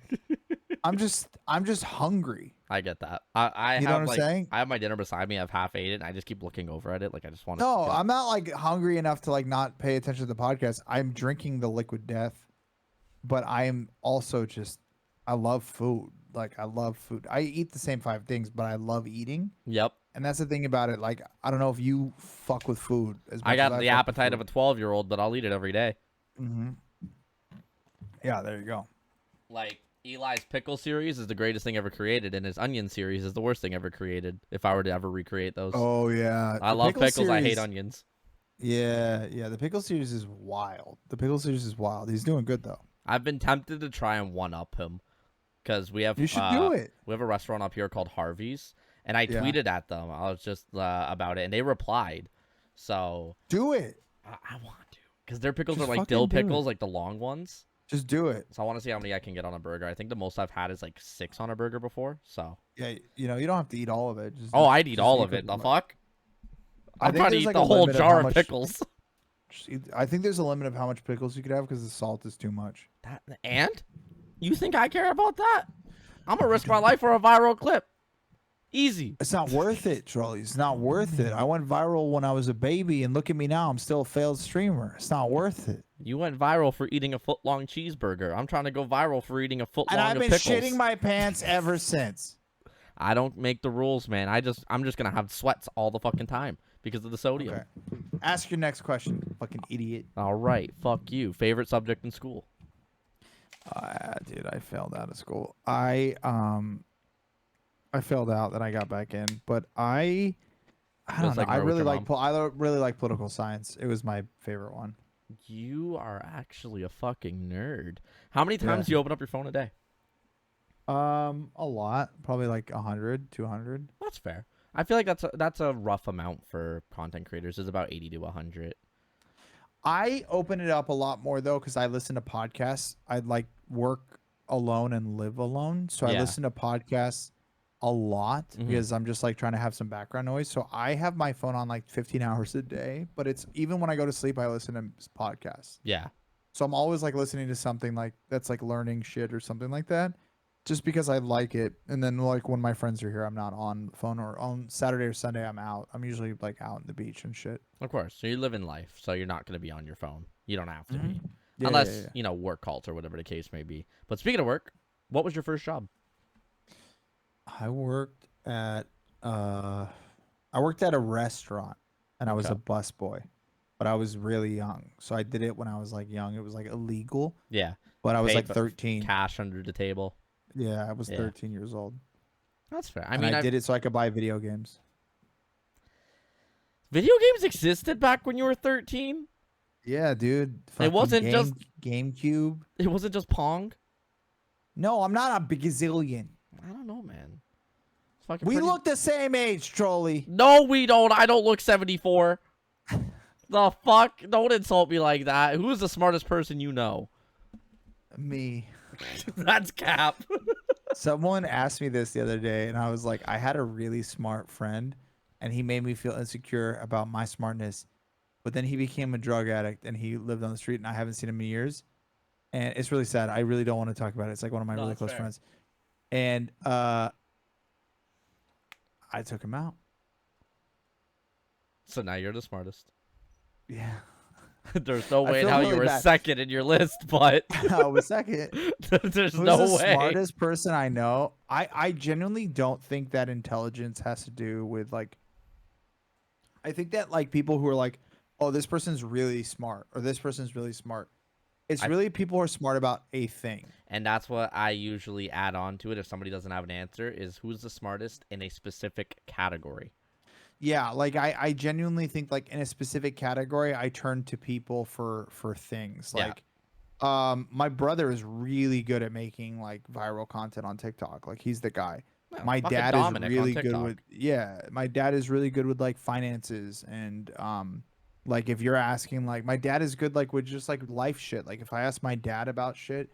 I'm just hungry. I get that. I You know what have I'm like saying? I have my dinner beside me. I've half ate it, and I just keep looking over at it. Like I just want to. No, I'm not like hungry enough to like not pay attention to the podcast. I'm drinking the liquid death, but I am also just I love food. Like I love food. I eat the same 5 things, but I love eating. Yep. And that's the thing about it. Like I don't know if you fuck with food as much I as got I the fuck with appetite of food. a 12-year-old, but I'll eat it every day. Mm-hmm. Yeah, there you go. Like Eli's pickle series is the greatest thing ever created, and his onion series is the worst thing ever created. If I were to ever recreate those, Oh yeah, I the love pickle pickles. I hate series- onions. Yeah, yeah. The pickle series is wild. The pickle series is wild. He's doing good though. I've been tempted to try and one up him because we have You should do it. we have a restaurant up here called Harvey's, and I Yeah. tweeted at them. I was just about it, and they replied. So Do it. I want to because their pickles Just are like fucking dill do it. pickles, like the long ones. Just do it. So I want to see how many I can get on a burger. I think the most I've had is like 6 on a burger before. So Yeah, you know, you don't have to eat all of it. Just, I'd eat just all eat of it. The a- fuck? I I'm think trying to there's, eat like, the a whole limit of jar how of much- pickles. I think there's a limit of how much pickles you could have because the salt is too much. And you think I care about that? I'm gonna risk my life for a viral clip. Easy. It's not worth it, Trolleyzz. It's not worth it. I went viral when I was a baby, and look at me now. I'm still a failed streamer. It's not worth it. You went viral for eating a foot-long cheeseburger. I'm trying to go viral for eating a foot-long And I've of been pickles. shitting my pants ever since. I don't make the rules, man. I'm just gonna have sweats all the fucking time because of the sodium. Okay. Ask your next question, fucking idiot. All right, fuck you. Favorite subject in school? Dude, I failed out of school. I failed out, then I got back in, but I don't Feels know. like I right with really your like mom. I really like political science. It was my favorite one. You are actually a fucking nerd. How many times Yeah. do you open up your phone a day? A lot, probably like 100, 200. That's fair. I feel like that's a rough amount for content creators. Is about 80 to 100. I open it up a lot more though because I listen to podcasts. I like work alone and live alone, so I Yeah. listen to podcasts a lot Mhm. because I'm just like trying to have some background noise. So I have my phone on like 15 hours a day, but it's even when I go to sleep, I listen to podcasts. Yeah. So I'm always like listening to something like that's like learning shit or something like that, just because I like it. And then like when my friends are here, I'm not on the phone, or on Saturday or Sunday, I'm out. I'm usually like out on the beach and shit. Of course. So you live in life, so you're not going to be on your phone. You don't have to be. Yeah, Unless, yeah. you know, work calls or whatever the case may be. But speaking of work, what was your first job? I worked at a restaurant, and I was Okay. a busboy, but I was really young. So I did it when I was like young. It was like illegal, Yeah. but I was Paid like the 13. Cash under the table. Yeah, I was Yeah. 13 years old. That's fair. I mean, I did it so I could buy video games. Video games existed back when you were 13? Yeah, dude. It wasn't Fucking just- GameCube. It wasn't just Pong? No, I'm not a gazillion. I don't know, man. It's fucking We pretty- look the same age, Trolley. No, we don't. I don't look 74. The fuck? Don't insult me like that. Who's the smartest person you know? Me. That's Cap. Someone asked me this the other day, and I was like, I had a really smart friend, and he made me feel insecure about my smartness. But then he became a drug addict, and he lived on the street, and I haven't seen him in years. And it's really sad. I really don't want to talk about it. It's like one of my No, really that's close fair. friends. And I took him out. So now you're the smartest. Yeah. There's no I way in feel how you really were bad. second in your list, but I was second. there's Who's no the way. smartest person I know? I genuinely don't think that intelligence has to do with like. I think that like people who are like, oh, this person's really smart, or this person's really smart. It's really people who are smart about a thing. And that's what I usually add on to it if somebody doesn't have an answer is who's the smartest in a specific category. Yeah, like I genuinely think like in a specific category, I turn to people for things. Yeah. Like, my brother is really good at making like viral content on TikTok. Like he's the guy. Yeah, My fucking dad Dominic is on really good TikTok. with my dad is really good with like finances and like if you're asking like my dad is good like with just like life shit. Like if I ask my dad about shit,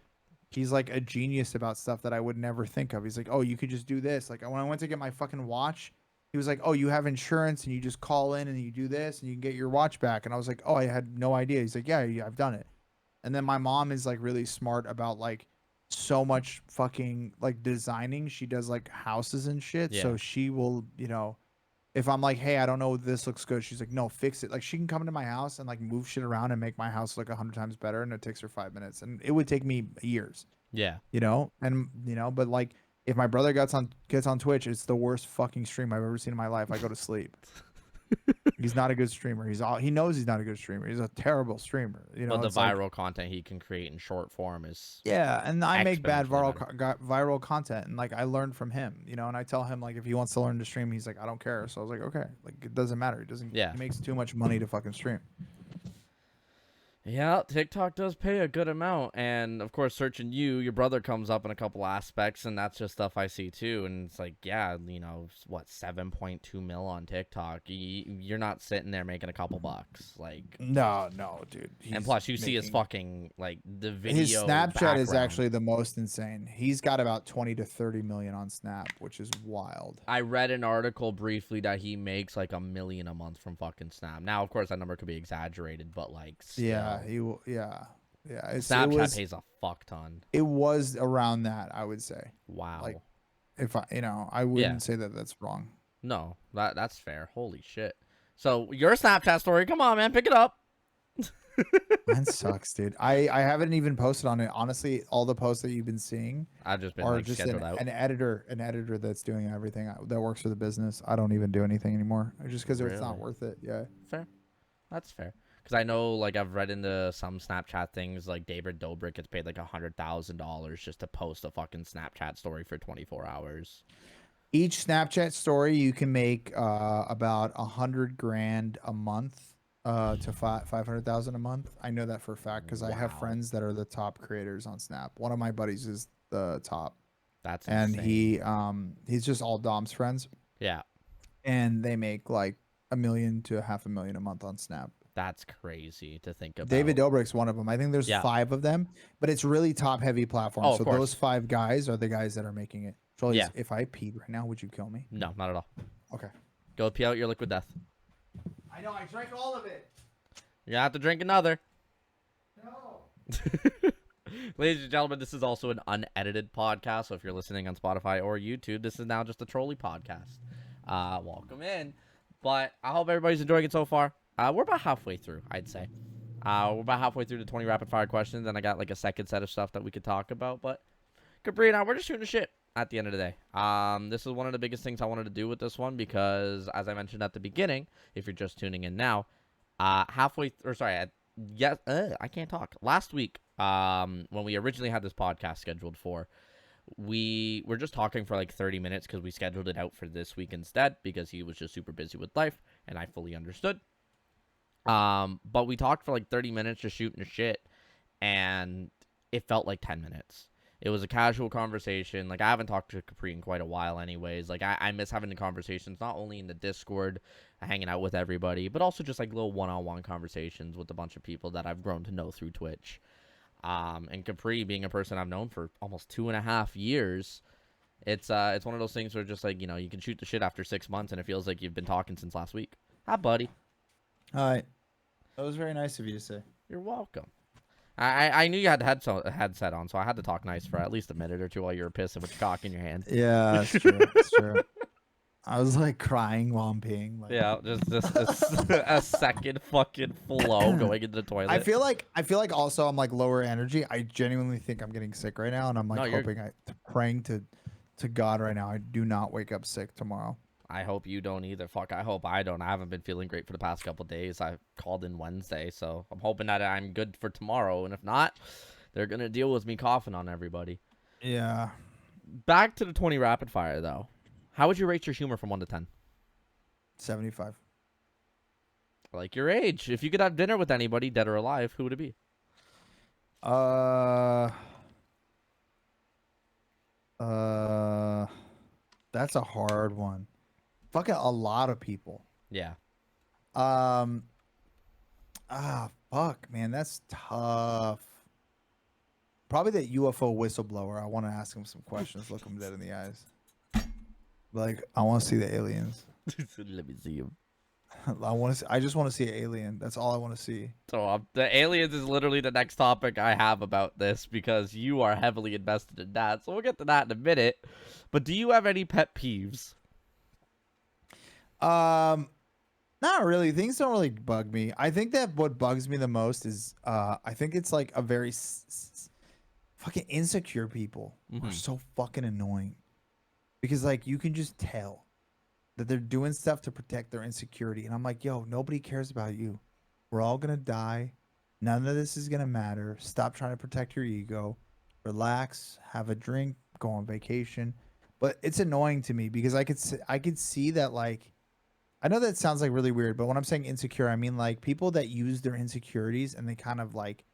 he's like a genius about stuff that I would never think of. He's like, oh, you could just do this. Like when I went to get my fucking watch, he was like, oh, you have insurance and you just call in and you do this and you can get your watch back. And I was like, oh, I had no idea. He's like, yeah, I've done it. And then my mom is like really smart about like so much fucking like designing. She does like houses and shit. Yeah. So she will, if I'm like, hey, I don't know, this looks good. She's like, no, fix it. Like she can come into my house and like move shit around and make my house look 100 times better. And it takes her 5 minutes, and it would take me years, Yeah. but like if my brother gets on Twitch, it's the worst fucking stream I've ever seen in my life. I go to sleep. He's not a good streamer. He knows he's not a good streamer. He's a terrible streamer. But the it's like, viral content he can create in short form is yeah, and I make bad exponentially better. viral content, and like I learned from him, and I tell him like if he wants to learn to stream, he's like, I don't care. So I was like, okay, like it doesn't matter. He doesn't. Yeah. He makes too much money to fucking stream. Yeah, TikTok does pay a good amount, and of course, searching your brother comes up in a couple aspects, and that's just stuff I see too. And it's like, yeah, what 7.2 mil on TikTok? You're not sitting there making a couple bucks, like. No, dude. And plus, you see his fucking like the video. His Snapchat is background. actually the most insane. He's got about 20 to 30 million on Snap, which is wild. I read an article briefly that he makes like $1 million a month from fucking Snap. Now, of course, that number could be exaggerated, but like, still. Yeah. He will. Yeah. Snapchat pays a fuck ton. It was around that, I would say. Wow. Like, if I wouldn't say that that's wrong. No, that's fair. Holy shit. So your Snapchat story, come on, man, pick it up. Mine sucks, dude. I haven't even posted on it. Honestly, all the posts that you've been seeing I've just been are like just scheduled out. an editor that's doing everything that works for the business. I don't even do anything anymore, just because it's not Really? worth it. Yeah. Fair. That's fair. Because I know, like, I've read into some Snapchat things, like David Dobrik gets paid like $100,000 just to post a fucking Snapchat story for 24 hours. Each Snapchat story you can make about 100 grand a month to 500,000 a month. I know that for a fact because I have Wow. friends that are the top creators on Snap. One of my buddies is the top. That's and insane. he's just all Dom's friends, Yeah. and they make like $1 million to $500,000 a month on Snap. That's crazy to think about. David Dobrik's one of them. I think there's 5 of them, but it's really top heavy platform. Oh, so course. those 5 guys are the guys that are making it. Trolleyzz, Yeah. if I peed right now, would you kill me? No, not at all. Okay. Go pee out your liquid death. I know. I drank all of it. You're gonna have to drink another. No. Ladies and gentlemen, this is also an unedited podcast. So if you're listening on Spotify or YouTube, this is now just a trolley podcast. Welcome in. But I hope everybody's enjoying it so far. We're about halfway through, I'd say. We're about halfway through the 20 rapid fire questions, and I got like a second set of stuff that we could talk about. But Capri and I, we're just shooting the shit at the end of the day. This is one of the biggest things I wanted to do with this one because, as I mentioned at the beginning, if you're just tuning in now, I can't talk. Last week, when we originally had this podcast scheduled for, we were just talking for like 30 minutes because we scheduled it out for this week instead because he was just super busy with life, and I fully understood. But we talked for like 30 minutes just shooting the shit, and it felt like 10 minutes. It was a casual conversation. Like, I haven't talked to Capri in quite a while anyways. Like, I miss having the conversations, not only in the Discord, hanging out with everybody, but also just like little one-on-one conversations with a bunch of people that I've grown to know through Twitch. And Capri, being a person I've known for almost 2.5 years, it's one of those things where just like, you can shoot the shit after 6 months and it feels like you've been talking since last week. Hi, buddy. Hi. That was very nice of you to say. You're welcome. I knew you had the headset on, so I had to talk nice for at least a minute or two while you were pissing with your cock in your hand. Yeah, that's true. That's true. I was like crying while I'm peeing. Like. Yeah, just a second fucking flow going into the toilet. I feel like also I'm like lower energy. I genuinely think I'm getting sick right now, and I'm like praying to God right now I do not wake up sick tomorrow. I hope you don't either. Fuck, I hope I don't. I haven't been feeling great for the past couple days. I called in Wednesday, so I'm hoping that I'm good for tomorrow. And if not, they're going to deal with me coughing on everybody. Yeah. Back to the 20 rapid fire, though. How would you rate your humor from 1 to 10? 75. Like your age. If you could have dinner with anybody, dead or alive, who would it be? That's a hard one. Fucking a lot of people. Yeah. Fuck, man, that's tough. Probably that UFO whistleblower. I want to ask him some questions, look him dead in the eyes. Like, I want to see the aliens. Let me see him. I just want to see Alien. That's all I want to see. So the aliens is literally the next topic I have about this because you are heavily invested in that. So we'll get to that in a minute. But do you have any pet peeves? Not really. Things don't really bug me. I think that what bugs me the most is I think it's like a very fucking insecure people are so fucking annoying because like you can just tell that they're doing stuff to protect their insecurity, and I'm like, yo, nobody cares about you. We're all gonna die. None of this is gonna matter. Stop trying to protect your ego. Relax, have a drink, go on vacation. But it's annoying to me because I could see that like I know that sounds like really weird, but when I'm saying insecure, I mean like people that use their insecurities and they kind of like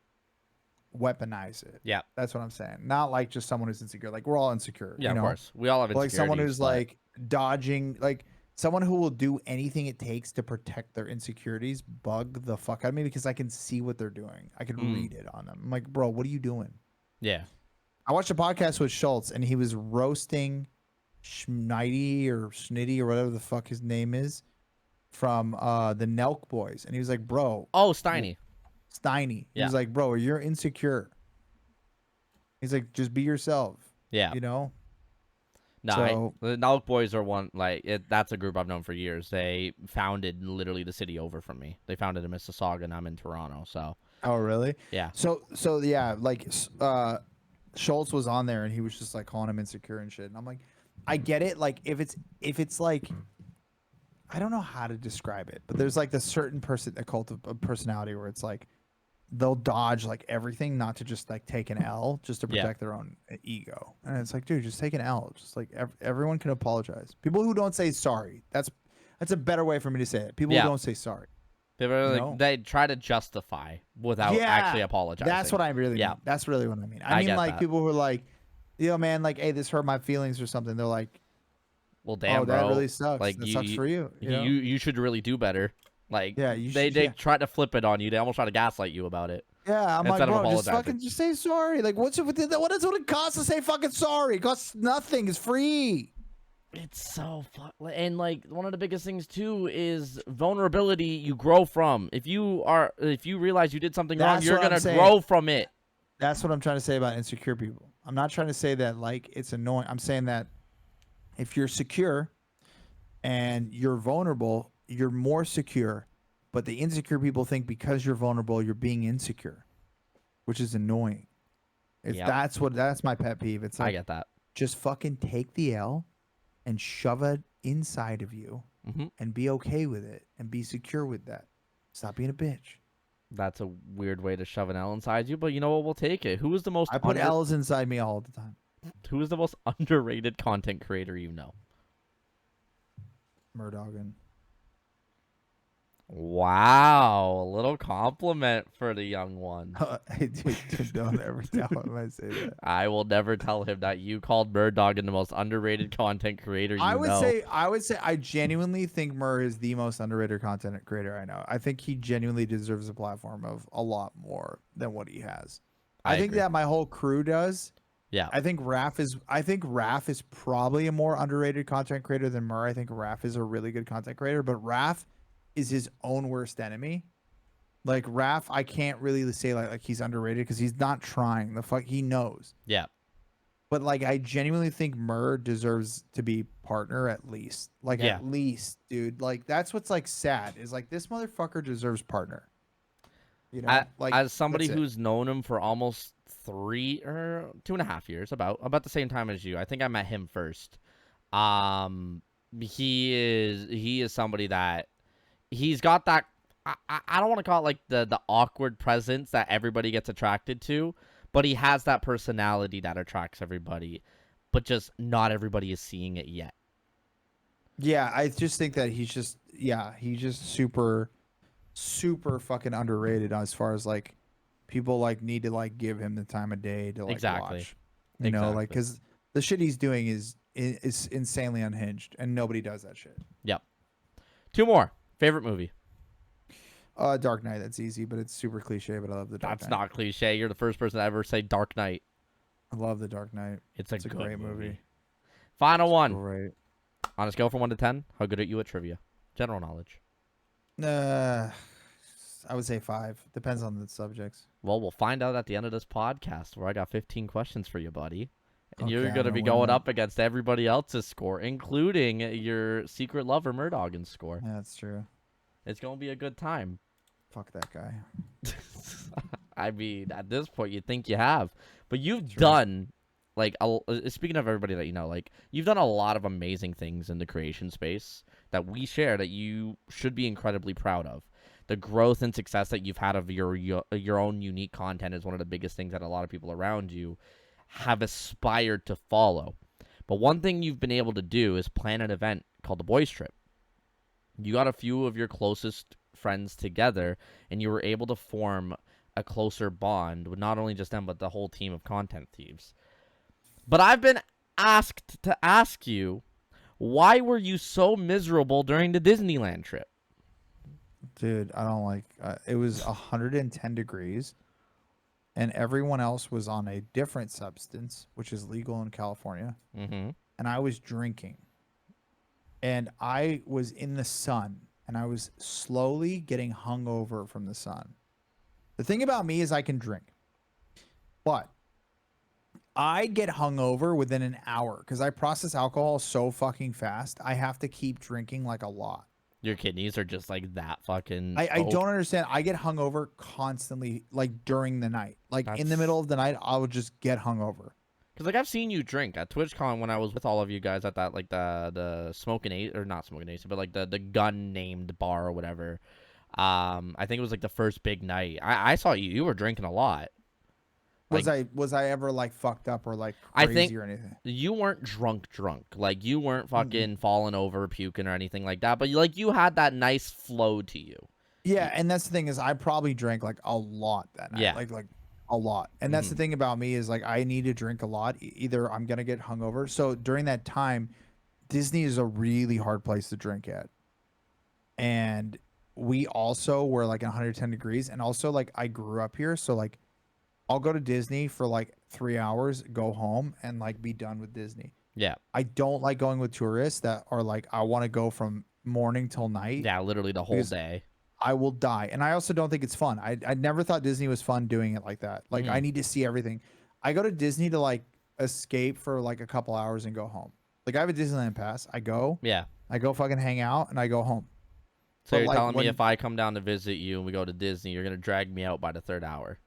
weaponize it. Yeah. That's what I'm saying. Not like just someone who's insecure. Like we're all insecure. Yeah, you know? of course. We all have But like someone who's insecurities, like dodging, like someone who will do anything it takes to protect their insecurities bug the fuck out of me because I can see what they're doing. I can read it on them. I'm like, bro, what are you doing? Yeah. I watched a podcast with Schultz and he was roasting Schneidy or Snitty or whatever the fuck his name is from the Nelk Boys, and he was like, bro. Oh, Steiny. He Yeah. was like, bro, you're insecure. He's like, just be yourself. Yeah. You know? No, the Nelk Boys are one, like, that's a group I've known for years. They founded literally the city over from me. They founded in Mississauga, and I'm in Toronto, so. Oh, really? Yeah. So yeah, like, Schultz was on there, and he was just, like, calling him insecure and shit. And I'm like, I get it. Like, if it's like, I don't know how to describe it, but there's, like, this certain a cult of personality where it's, like, they'll dodge, like, everything, not to just, like, take an L, just to protect their own ego. And it's like, dude, just take an L. Just, like, everyone can apologize. People who don't say sorry, that's a better way for me to say it. People who don't say sorry. They try to justify without actually apologizing. That's what I really mean. That's really what I mean. I mean, like, that. People who are like, yo, man, like, hey, this hurt my feelings or something. They're like, well, damn, oh, bro. that really sucks. Like, that sucks for you. You should really do better. Like, yeah, they try to flip it on you. They almost try to gaslight you about it. Yeah, I'm like, bro, just say sorry. Like, what is what it costs to say fucking sorry? It costs nothing. It's free. It's so and like one of the biggest things too is vulnerability. You grow from. If you realize you did something wrong, you're gonna grow from it. That's what I'm trying to say about insecure people. I'm not trying to say that like it's annoying. I'm saying that if you're secure and you're vulnerable, you're more secure. But the insecure people think because you're vulnerable, you're being insecure, which is annoying. That's my pet peeve. It's like, I get that. Just fucking take the L and shove it inside of you and be okay with it and be secure with that. Stop being a bitch. That's a weird way to shove an L inside you, but you know what? We'll take it. Who is the most? I put L's inside me all the time. Who is the most underrated content creator you know? Murdogan. Wow, a little compliment for the young one. Dude, don't ever tell him I say that. I will never tell him that you called Murdogan the most underrated content creator you know. I would say I genuinely think Mur is the most underrated content creator I know. I think he genuinely deserves a platform of a lot more than what he has. I think that my whole crew does. Yeah. I think Raph is probably a more underrated content creator than Mur. I think Raph is a really good content creator, but Raph is his own worst enemy. Like Raph, I can't really say like he's underrated because he's not trying. The fuck he knows. Yeah. But like I genuinely think Mur deserves to be partner at least. Like at least, dude. Like that's what's like sad is like this motherfucker deserves partner. You know, like as somebody who's known him for almost 3 or 2.5 years, about the same time as you. I think I met him first. He is somebody that he's got that. I don't want to call it like the awkward presence that everybody gets attracted to, but he has that personality that attracts everybody, but just not everybody is seeing it yet. Yeah, I just think that he's just super fucking underrated as far as like people like need to like give him the time of day to like watch. You know, like because the shit he's doing is insanely unhinged and nobody does that shit. Yep. 2 more. Favorite movie? Dark Knight. That's easy, but it's super cliche. But I love the Dark Knight. That's not cliche. You're the first person to ever say Dark Knight. I love the Dark Knight. It's a great movie. Final one. Great. On a scale from 1 to 10, how good are you at trivia? General knowledge. Uh, I would say 5. Depends on the subjects. Well, we'll find out at the end of this podcast where I got 15 questions for you, buddy. And Okay, you're I'm going to gonna be win going that. up against everybody else's score, including your secret lover Murdogan's score. Yeah, that's true. It's going to be a good time. Fuck that guy. I mean, at this point, you think you have. But you've True. done, like, speaking of everybody that you know, like, you've done a lot of amazing things in the creation space that we share that you should be incredibly proud of. The growth and success that you've had of your own unique content is one of the biggest things that a lot of people around you have aspired to follow. But one thing you've been able to do is plan an event called the Boys Trip. You got a few of your closest friends together, and you were able to form a closer bond with not only just them, but the whole team of content thieves. But I've been asked to ask you, why were you so miserable during the Disneyland trip? Dude, I don't like it was 110 degrees and everyone else was on a different substance, which is legal in California, Mm-hmm. and I was drinking. And I was in the sun and I was slowly getting hungover from the sun. The thing about me is I can drink, but I get hungover within an hour because I process alcohol so fucking fast. I have to keep drinking like a lot. Your kidneys are just like that fucking. I don't understand. I get hungover constantly, like during the night. Like in the middle of the night, I would just get hungover. Because like I've seen you drink at TwitchCon when I was with all of you guys at that like the Smoking Ace, or not Smoking Ace, but like the gun named bar or whatever. I think it was like the first big night. I saw you. You were drinking a lot. Was I ever like fucked up or like I crazy think or anything? you weren't drunk. Like you weren't fucking falling over, puking or anything like that. But like you had that nice flow to you. Yeah, and that's the thing is I probably drank like a lot that night. Yeah. Like a lot. And that's the thing about me is like I need to drink a lot. Either I'm gonna get hungover. So during that time, Disney is a really hard place to drink at. And we also were like 110 degrees. And also like I grew up here. So like I'll go to Disney for like 3 hours, go home, and like be done with Disney. Yeah. I don't like going with tourists that are like, I want to go from morning till night. Yeah, literally the whole day. I will die. And I also don't think it's fun. I never thought Disney was fun doing it like that. Like I need to see everything. I go to Disney to like escape for like a couple hours and go home. Like I have a Disneyland pass. I go. Yeah. I go fucking hang out and I go home. So But, you're like, telling me when- if I come down to visit you and we go to Disney, you're gonna drag me out by the 3rd hour?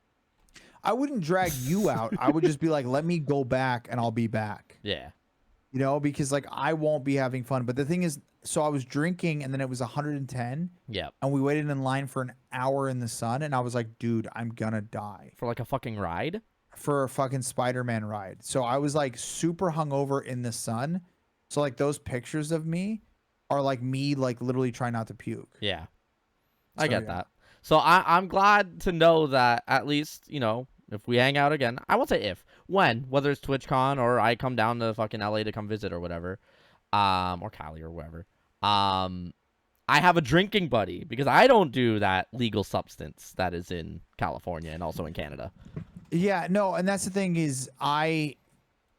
I wouldn't drag you out. I would just be like, let me go back and I'll be back. Yeah. You know, because like I won't be having fun. But the thing is, so I was drinking and then it was 110 Yeah. and we waited in line for an hour in the sun. And I was like, dude, I'm gonna die For like a fucking ride? for a fucking Spider-Man ride. So I was like super hungover in the sun. So like those pictures of me are like me, like literally trying not to puke. Yeah. I So, get yeah. that. So I'm glad to know that at least, you know, if we hang out again, I won't say when, whether it's TwitchCon or I come down to fucking LA to come visit or whatever, or Cali or wherever, I have a drinking buddy because I don't do that legal substance that is in California and also in Canada. Yeah, no, and that's the thing is I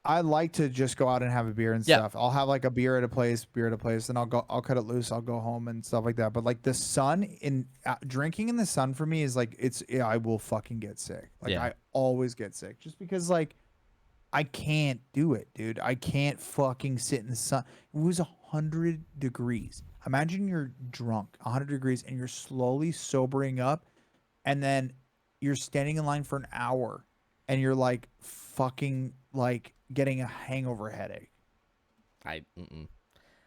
like to just go out and have a beer and Yeah. stuff. I'll have like a beer at a place, and I'll cut it loose. I'll go home and stuff like that. But like the sun drinking in the sun for me is like I will fucking get sick. Like Yeah. I always get sick just because like I can't do it, dude. I can't fucking sit in the sun. It was 100 degrees. Imagine you're drunk, 100 degrees, and you're slowly sobering up, and then you're standing in line for an hour, and you're like fucking like getting a hangover headache. I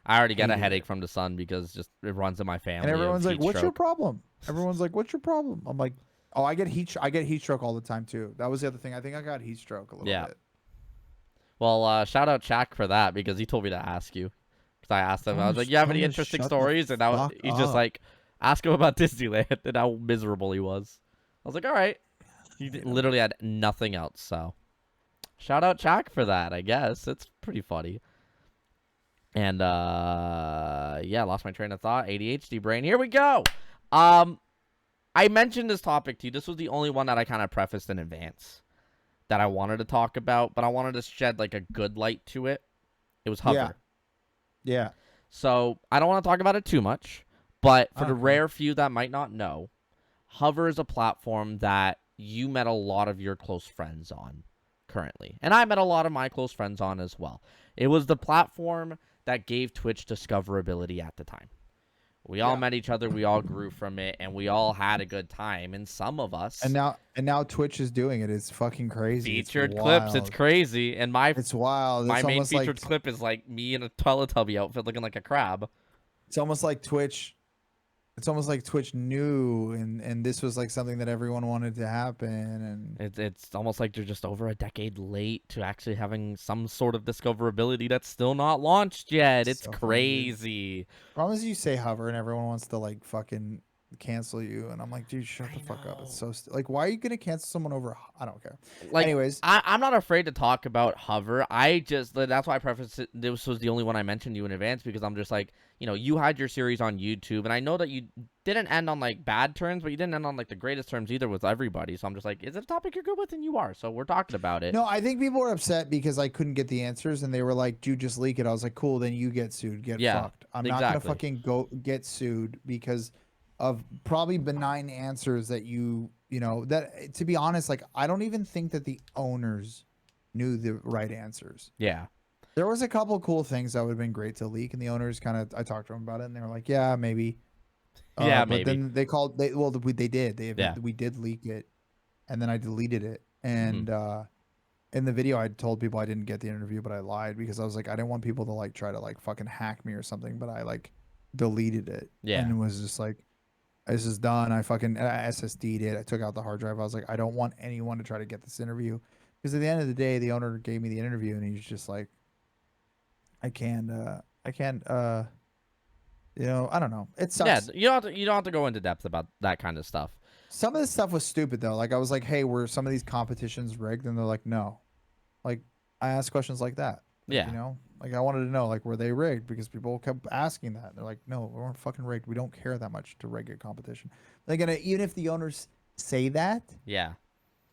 already get a Hated headache from the sun because just it runs in my family. And everyone's of like, heat "What's your stroke. problem?" Everyone's like, "What's your problem?" I'm like, "Oh, I get heat stroke all the time too." That was the other thing. I think I got heat stroke a little Yeah. bit. Well, shout out Shaq for that because he told me to ask you. Because I asked him, I was like, "You have any Tell him to interesting shut the stories?" And fuck he's just up. like, "Ask him about Disneyland and how miserable he was." I was like, "All right." He literally had nothing else. So, shout out Shaq for that. I guess it's pretty funny. And yeah, lost my train of thought. ADHD brain. Here we go. I mentioned this topic to you. This was the only one that I kind of prefaced in advance that I wanted to talk about, but I wanted to shed like a good light to it. It was Hover. Yeah. So I don't want to talk about it too much. But for the Okay. rare few that might not know, Hover is a platform that you met a lot of your close friends on currently. And I met a lot of my close friends on as well. It was the platform that gave Twitch discoverability at the time. We all met each other, we all grew from it, and we all had a good time. And some of us And now Twitch is doing it. It's fucking crazy. featured it's clips. It's wild. crazy. And It's wild. my It's main almost featured like clip is like me in a Teletubby outfit looking like a crab. it's almost like Twitch. It's almost like Twitch knew, and this was like something that everyone wanted to happen, and It's almost like they're just over a decade late to actually having some sort of discoverability that's still not launched yet. It's So funny, dude. crazy. problem is you say Hover and everyone wants to like fucking cancel you, and I'm like, dude, shut I the fuck up. It's know. so like, why are you gonna cancel someone over? I don't care. Like, Anyways, I'm not afraid to talk about Hover. That's why I preface it. This was the only one I mentioned you in advance because I'm just like, you had your series on YouTube, and I know that you didn't end on like bad terms, but you didn't end on like the greatest terms either with everybody. So I'm just like, is it a topic you're good with? And you are. So we're talking about it. no, I think people were upset because I couldn't get the answers, and they were like, dude, just leak it. I was like, cool, then you get sued, get Yeah, fucked. I'm not gonna exactly. fucking go get sued because of probably benign answers that that, to be honest, like I don't even think that the owners knew the right answers. Yeah. There was a couple cool things that would have been great to leak, and the owners I talked to them about it, and they were like, yeah, maybe. Yeah, But maybe. then they did. Yeah. We did leak it, and then I deleted it. Mm-hmm. And in the video, I told people I didn't get the interview, but I lied because I was like, I didn't want people to like try to like fucking hack me or something. But I like deleted it, Yeah. and it was just like, this is done. I fucking SSD'd it. I took out the hard drive. I was like, I don't want anyone to try to get this interview because at the end of the day, the owner gave me the interview, and he's just like, I can't, I don't know. It sucks. Yeah, you don't have to go into depth about that kind of stuff. Some of this stuff was stupid though. Like I was like, hey, were some of these competitions rigged? And they're like, no. Like I asked questions like that. Like, Yeah. like I wanted to know, like, were they rigged? Because people kept asking that. They're like, no, we weren't fucking rigged. We don't care that much to rig a competition. Like, even if the owners say that, Yeah.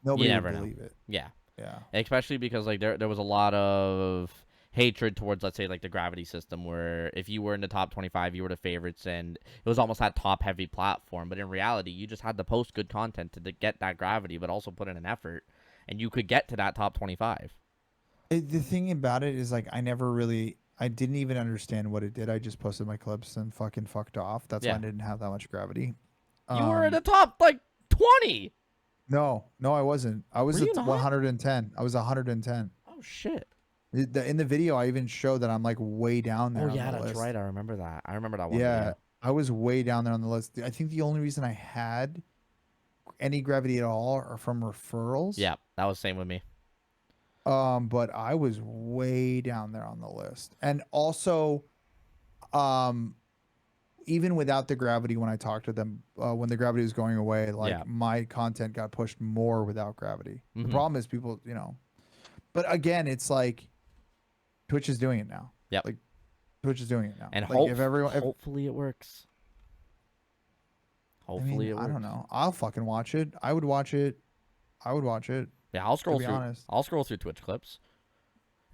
nobody never would know. believe it. Yeah. Yeah. Especially because like there was a lot of hatred towards, let's say, like the gravity system, where if you were in the top 25, you were the favorites, and it was almost that top heavy platform. But in reality, you just had to post good content to get that gravity, but also put in an effort, and you could get to that top 25. The thing about it is like I didn't even understand what it did. I just posted my clips and fucking fucked off. That's why I didn't have that much gravity. You were in the top like 20. No, I wasn't. I was Were you at not? 110. I was 110. Oh shit. In the video, I even showed that I'm like way down there. Oh on yeah, the that's list. right. I remember that. I remember that one. Yeah, Video. I was way down there on the list. I think the only reason I had any gravity at all are from referrals. Yeah, that was same with me. But I was way down there on the list, and also, even without the gravity, when I talked to them, when the gravity was going away, like my content got pushed more without gravity. The problem is people, but again, it's like Twitch is doing it now. Yep. Like Twitch is doing it now. And like hopefully it works. Hopefully it works. I don't know. I'll fucking watch it. I would watch it. Yeah, I'll scroll through. Honest. I'll scroll through Twitch clips.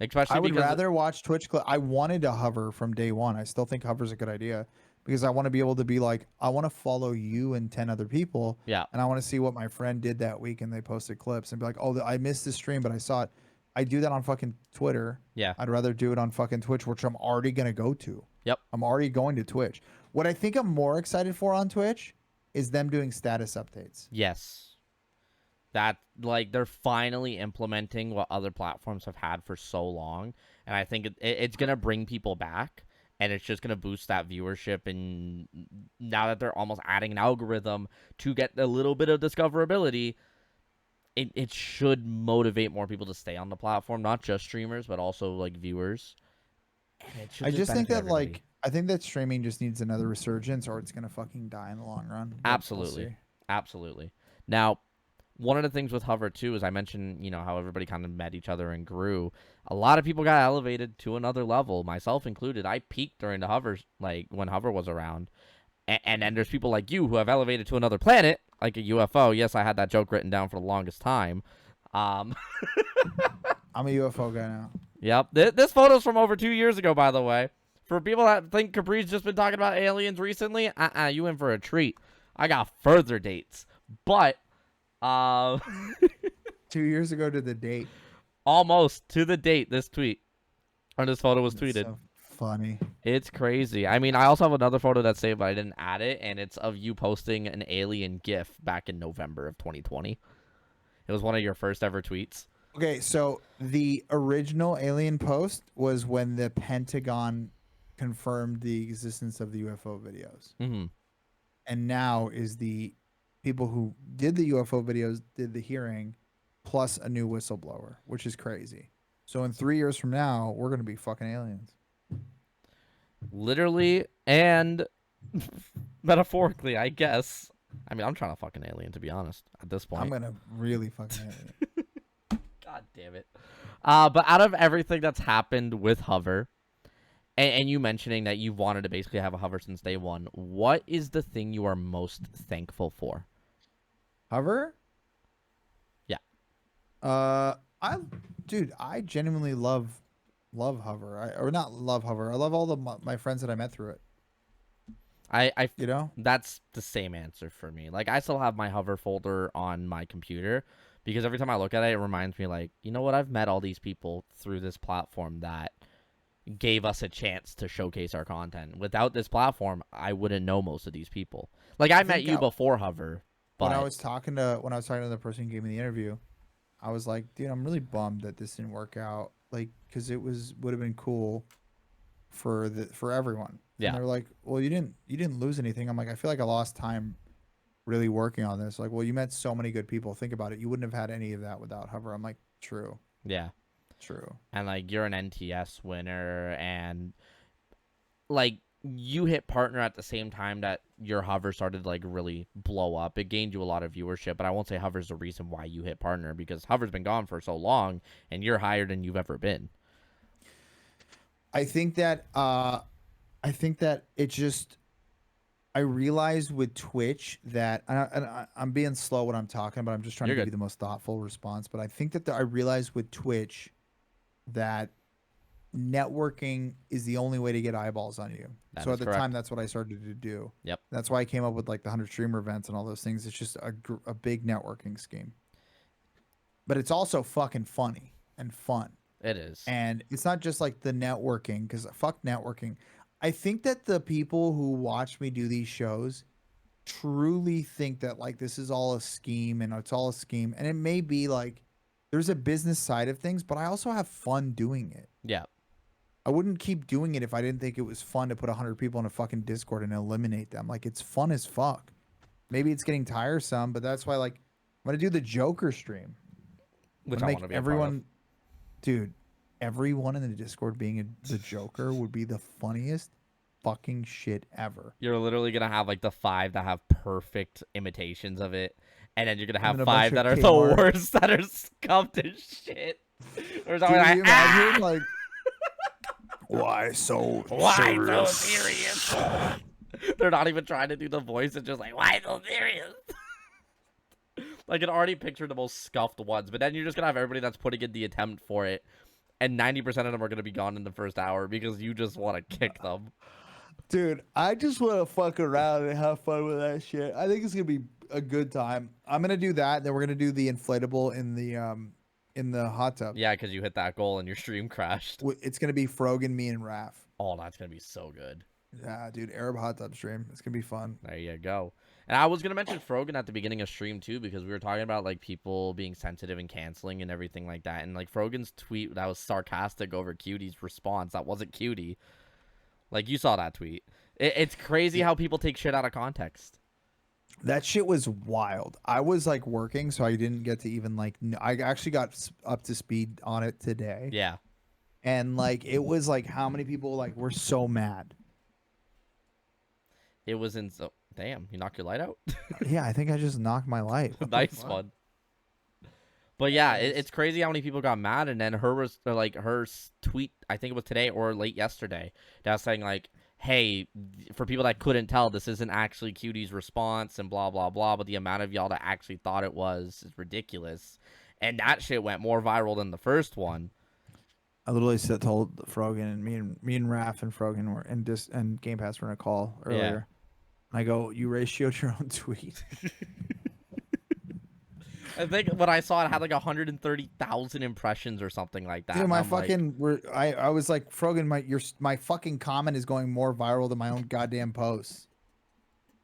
Especially I would because rather watch Twitch clip. I wanted to Hover from day one. I still think Hover's a good idea because I want to be able to be like, I want to follow you and 10 other people. Yeah. And I want to see what my friend did that week and they posted clips and be like, oh, I missed this stream, but I saw it. I do that on fucking Twitter. Yeah. I'd rather do it on fucking Twitch, which I'm already going to go to. Yep. I'm already going to Twitch. What I think I'm more excited for on Twitch is them doing status updates. Yes. That, like, they're finally implementing what other platforms have had for so long. And I think it's going to bring people back. And it's just going to boost that viewership. And now that they're almost adding an algorithm to get a little bit of discoverability, it should motivate more people to stay on the platform. Not just streamers, but also, like, viewers. And it should I just think that, everybody. like, I think that streaming just needs another resurgence or it's going to fucking die in the long run. But Absolutely. We'll see. Absolutely. Now, one of the things with Hover, too, is I mentioned, how everybody kind of met each other and grew. A lot of people got elevated to another level, myself included. I peaked during the Hover, like, when Hover was around. And then there's people like you who have elevated to another planet, like a UFO. Yes, I had that joke written down for the longest time. I'm a UFO guy now. Yep. This photo's from over 2 years ago, by the way. For people that think Capri's just been talking about aliens recently, you in for a treat. I got further dates, but 2 years ago to the date. almost to the date. This tweet or this photo was That's tweeted. so funny. It's crazy. I mean, I also have another photo that's saved, but I didn't add it, and it's of you posting an alien GIF back in November of 2020. It was one of your first ever tweets. Okay, so the original alien post was when the Pentagon confirmed the existence of the UFO videos. Mm-hmm. And now is the people who did the UFO videos did the hearing plus a new whistleblower, which is crazy. So in 3 years from now, we're going to be fucking aliens. Literally and metaphorically, I guess. I mean, I'm trying to fucking alien, to be honest, at this point. I'm going to really fucking alien. God damn it. But out of everything that's happened with Hover, and you mentioning that you wanted to basically have a Hover since day one, what is the thing you are most thankful for? Hover? Yeah. I genuinely love Hover. Or not love Hover. I love all my friends that I met through it. I You know? That's the same answer for me. Like, I still have my Hover folder on my computer because every time I look at it, it reminds me, like, you know what? I've met all these people through this platform that gave us a chance to showcase our content. Without this platform, I wouldn't know most of these people. Like, I met you before Hover, but when I was talking to the person who gave me the interview, I was like, dude, I'm really bummed that this didn't work out. Like, because it would have been cool for everyone. Yeah. And they're like, well, you didn't lose anything. I'm like, I feel like I lost time really working on this. Like, well, you met so many good people. Think about it. You wouldn't have had any of that without Hover. I'm like, true. yeah. True. And, like, you're an NTS winner, and, like, you hit partner at the same time that your Hover started to, like, really blow up. It gained you a lot of viewership, but I won't say Hover's the reason why you hit partner, because Hover's been gone for so long, and you're higher than you've ever been. I think that it just, I realized with Twitch that, I'm being slow when I'm talking, but I'm just trying to give you the most thoughtful response. But I think that I realized with Twitch that networking is the only way to get eyeballs on you. So at the time, that's what I started to do. Yep. That's why I came up with like the 100 streamer events and all those things. It's just a big networking scheme. But it's also fucking funny and fun. It is. And it's not just like the networking, because fuck networking. I think that the people who watch me do these shows truly think that like this is all a scheme, and it's all a scheme. And it may be like there's a business side of things, but I also have fun doing it. Yeah. I wouldn't keep doing it if I didn't think it was fun to put 100 people in a fucking Discord and eliminate them. Like, it's fun as fuck. Maybe it's getting tiresome, but that's why, like, I'm going to do the Joker stream. Which I want to be everyone, dude, everyone in the Discord being the Joker would be the funniest fucking shit ever. You're literally going to have, like, the 5 that have perfect imitations of it. And then you're going to have 5 that are the worst, that are scuffed as shit. There's always like, imagine, like, why so serious? They're not even trying to do the voice. It's just like, why so serious? Like, I can already picture the most scuffed ones. But then you're just going to have everybody that's putting in the attempt for it. And 90% of them are going to be gone in the first hour because you just want to kick them. Dude, I just want to fuck around and have fun with that shit. I think it's going to be a good time. I'm going to do that. Then we're going to do the inflatable in the hot tub. Yeah, because you hit that goal and your stream crashed. It's going to be Frogan, me, and Raph. Oh, that's going to be so good. Yeah, dude, Arab hot tub stream. It's going to be fun. There you go. And I was going to mention Frogan at the beginning of stream, too, because we were talking about, like, people being sensitive and canceling and everything like that. And, like, Frogan's tweet that was sarcastic over Cutie's response, that wasn't Cutie. Like, you saw that tweet. It's crazy how people take shit out of context. That shit was wild. I was like working, so I didn't get to even like. I actually got up to speed on it today. Yeah. And like, it was like how many people like were so mad. It was in so. Damn, you knocked your light out? Yeah, I think I just knocked my light. Nice one. But yeah, it's crazy how many people got mad, and then her tweet, I think it was today or late yesterday, that was saying like, hey, for people that couldn't tell, this isn't actually Cutie's response and blah, blah, blah, but the amount of y'all that actually thought it was is ridiculous. And that shit went more viral than the first one. I literally told Frogan and me and Raph and Frogan were and Game Pass were in a call earlier. I go, you ratioed your own tweet. I think when I saw it had like 130,000 impressions or something like that. Dude, and my I'm like, fucking I was like, Frogan, my fucking comment is going more viral than my own goddamn post.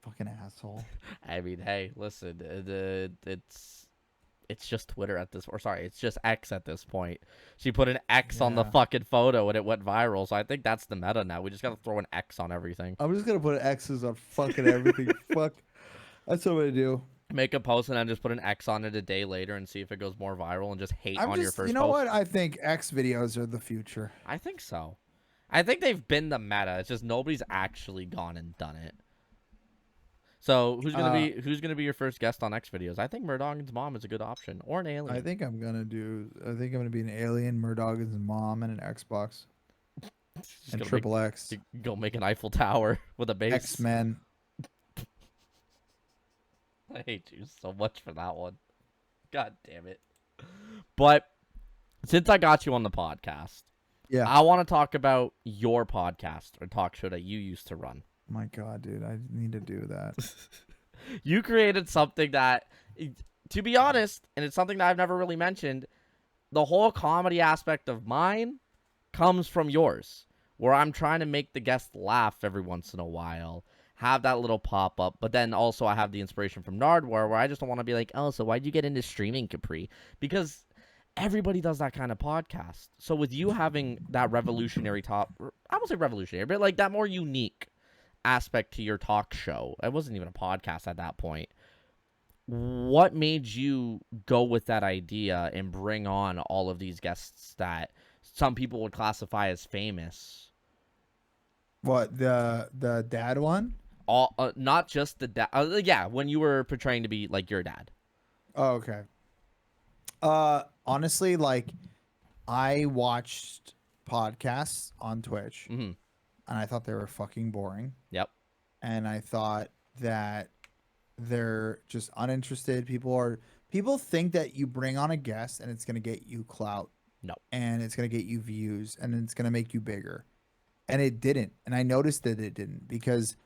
Fucking asshole. I mean, hey, listen, it's just Twitter at this, or sorry, it's just X at this point. She put an X on the Yeah. fucking photo and it went viral. So I think that's the meta now. We just gotta throw an X on everything. I'm just gonna put X's on fucking everything. Fuck. That's what I'm gonna do. Make a post and then just put an X on it a day later and see if it goes more viral and just hate I'm on just, your first you know post. what? I think X videos are the future. I think so. I think they've been the meta. It's just nobody's actually gone and done it. So who's gonna be your first guest on X videos? I think Murdogan's mom is a good option, or an alien. I think I'm gonna be an alien, Murdogan's mom, and an Xbox. Just And gonna Triple X. go make an Eiffel Tower with a base. X-Men. I hate you so much for that one. God damn it. But since I got you on the podcast, Yeah. I want to talk about your podcast or talk show that you used to run. My God, dude, I need to do that. You created something that, to be honest, and it's something that I've never really mentioned, the whole comedy aspect of mine comes from yours, where I'm trying to make the guest laugh every once in a while, have that little pop-up, but then also I have the inspiration from Nardwar, where I just don't want to be like, oh, so why'd you get into streaming, Capri? Because everybody does that kind of podcast. So with you having that revolutionary I won't say revolutionary, but like that more unique aspect to your talk show, it wasn't even a podcast at that point. What made you go with that idea and bring on all of these guests that some people would classify as famous? What, the dad one? All not just the dad. Yeah, when you were portraying to be like your dad. Oh, okay. Honestly, like, I watched podcasts on Twitch, Mm-hmm. and I thought they were fucking boring. Yep. And I thought that they're just uninterested. People think that you bring on a guest and it's gonna get you clout. No. And it's gonna get you views and it's gonna make you bigger. And it didn't. And I noticed that it didn't, because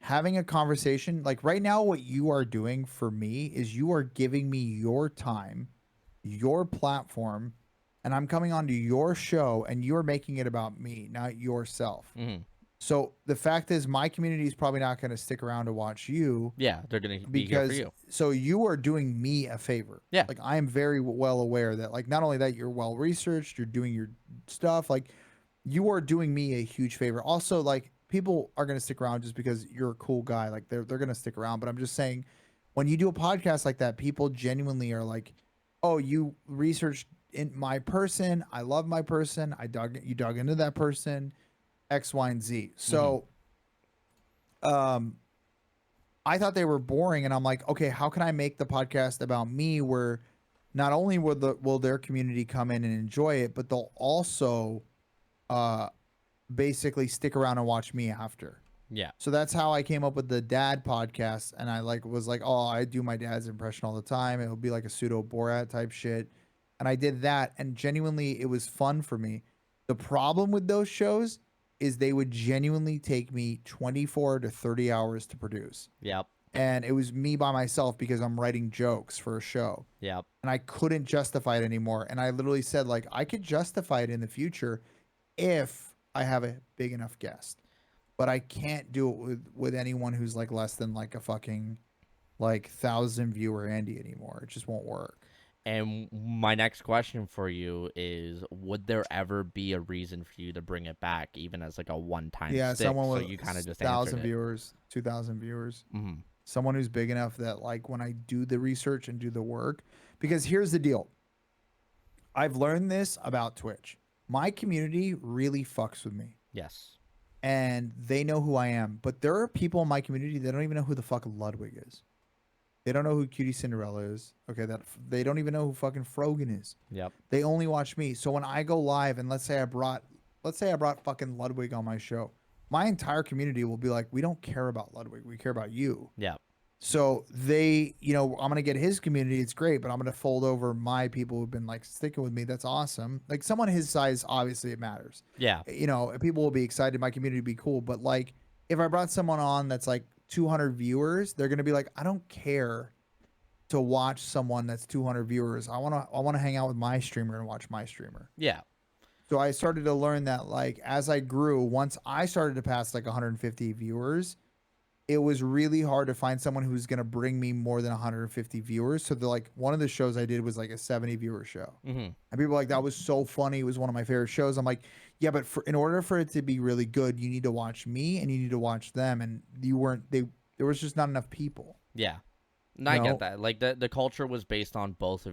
having a conversation, like right now, what you are doing for me is you are giving me your time, your platform, and I'm coming onto your show and you're making it about me, not yourself. Mm-hmm. So the fact is, my community is probably not going to stick around to watch you. Yeah, they're gonna be here for you. So you are doing me a favor. Yeah. Like, I am very well aware that, like, not only that you're well researched, you're doing your stuff, like, you are doing me a huge favor. Also, like, people are going to stick around just because you're a cool guy. Like, they're going to stick around. But I'm just saying, when you do a podcast like that, people genuinely are like, oh, you researched in my person. I love my person. You dug into that person, X, Y, and Z. So, I thought they were boring, and I'm like, okay, how can I make the podcast about me where not only will their community come in and enjoy it, but they'll also basically stick around and watch me after. Yeah. So that's how I came up with the dad podcast, and I was like, oh, I do my dad's impression all the time. It would be like a pseudo Borat type shit, and I did that, and genuinely, it was fun for me. The problem with those shows is they would genuinely take me 24 to 30 hours to produce. Yep. And it was me by myself because I'm writing jokes for a show. Yep. And I couldn't justify it anymore. And I literally said, like, I could justify it in the future if I have a big enough guest. But I can't do it with anyone who's like less than like a fucking like 1,000 viewer Andy anymore. It just won't work. And my next question for you is, would there ever be a reason for you to bring it back, even as like a one-time Yeah, stick? someone So with you kind of just 1,000 answered it. viewers, 2,000 viewers. Mm-hmm. Someone who's big enough that, like, when I do the research and do the work, because here's the deal. I've learned this about Twitch. My community really fucks with me, Yes. and they know who I am. But there are people in my community that don't even know who the fuck Ludwig is. They don't know who Cutie Cinderella is. Okay, they don't even know who fucking Frogan is. Yep. They only watch me. So when I go live and let's say I brought fucking Ludwig on my show, my entire community will be like, we don't care about Ludwig. We care about you. Yep. So they, I'm gonna get his community. It's great, but I'm gonna fold over my people who've been like sticking with me. That's awesome. Like someone his size, obviously it matters. Yeah. People will be excited. My community will be cool. But like, if I brought someone on that's like 200 viewers, they're gonna be like, I don't care to watch someone that's 200 viewers. I wanna hang out with my streamer and watch my streamer. Yeah. So I started to learn that like as I grew, once I started to pass like 150 viewers, it was really hard to find someone who's going to bring me more than 150 viewers. So one of the shows I did was like a 70 viewer show. Mm-hmm. And people were like, that was so funny. It was one of my favorite shows. I'm like, yeah, but in order for it to be really good, you need to watch me and you need to watch them. And there was just not enough people. Yeah. And I get that. Like the culture was based on both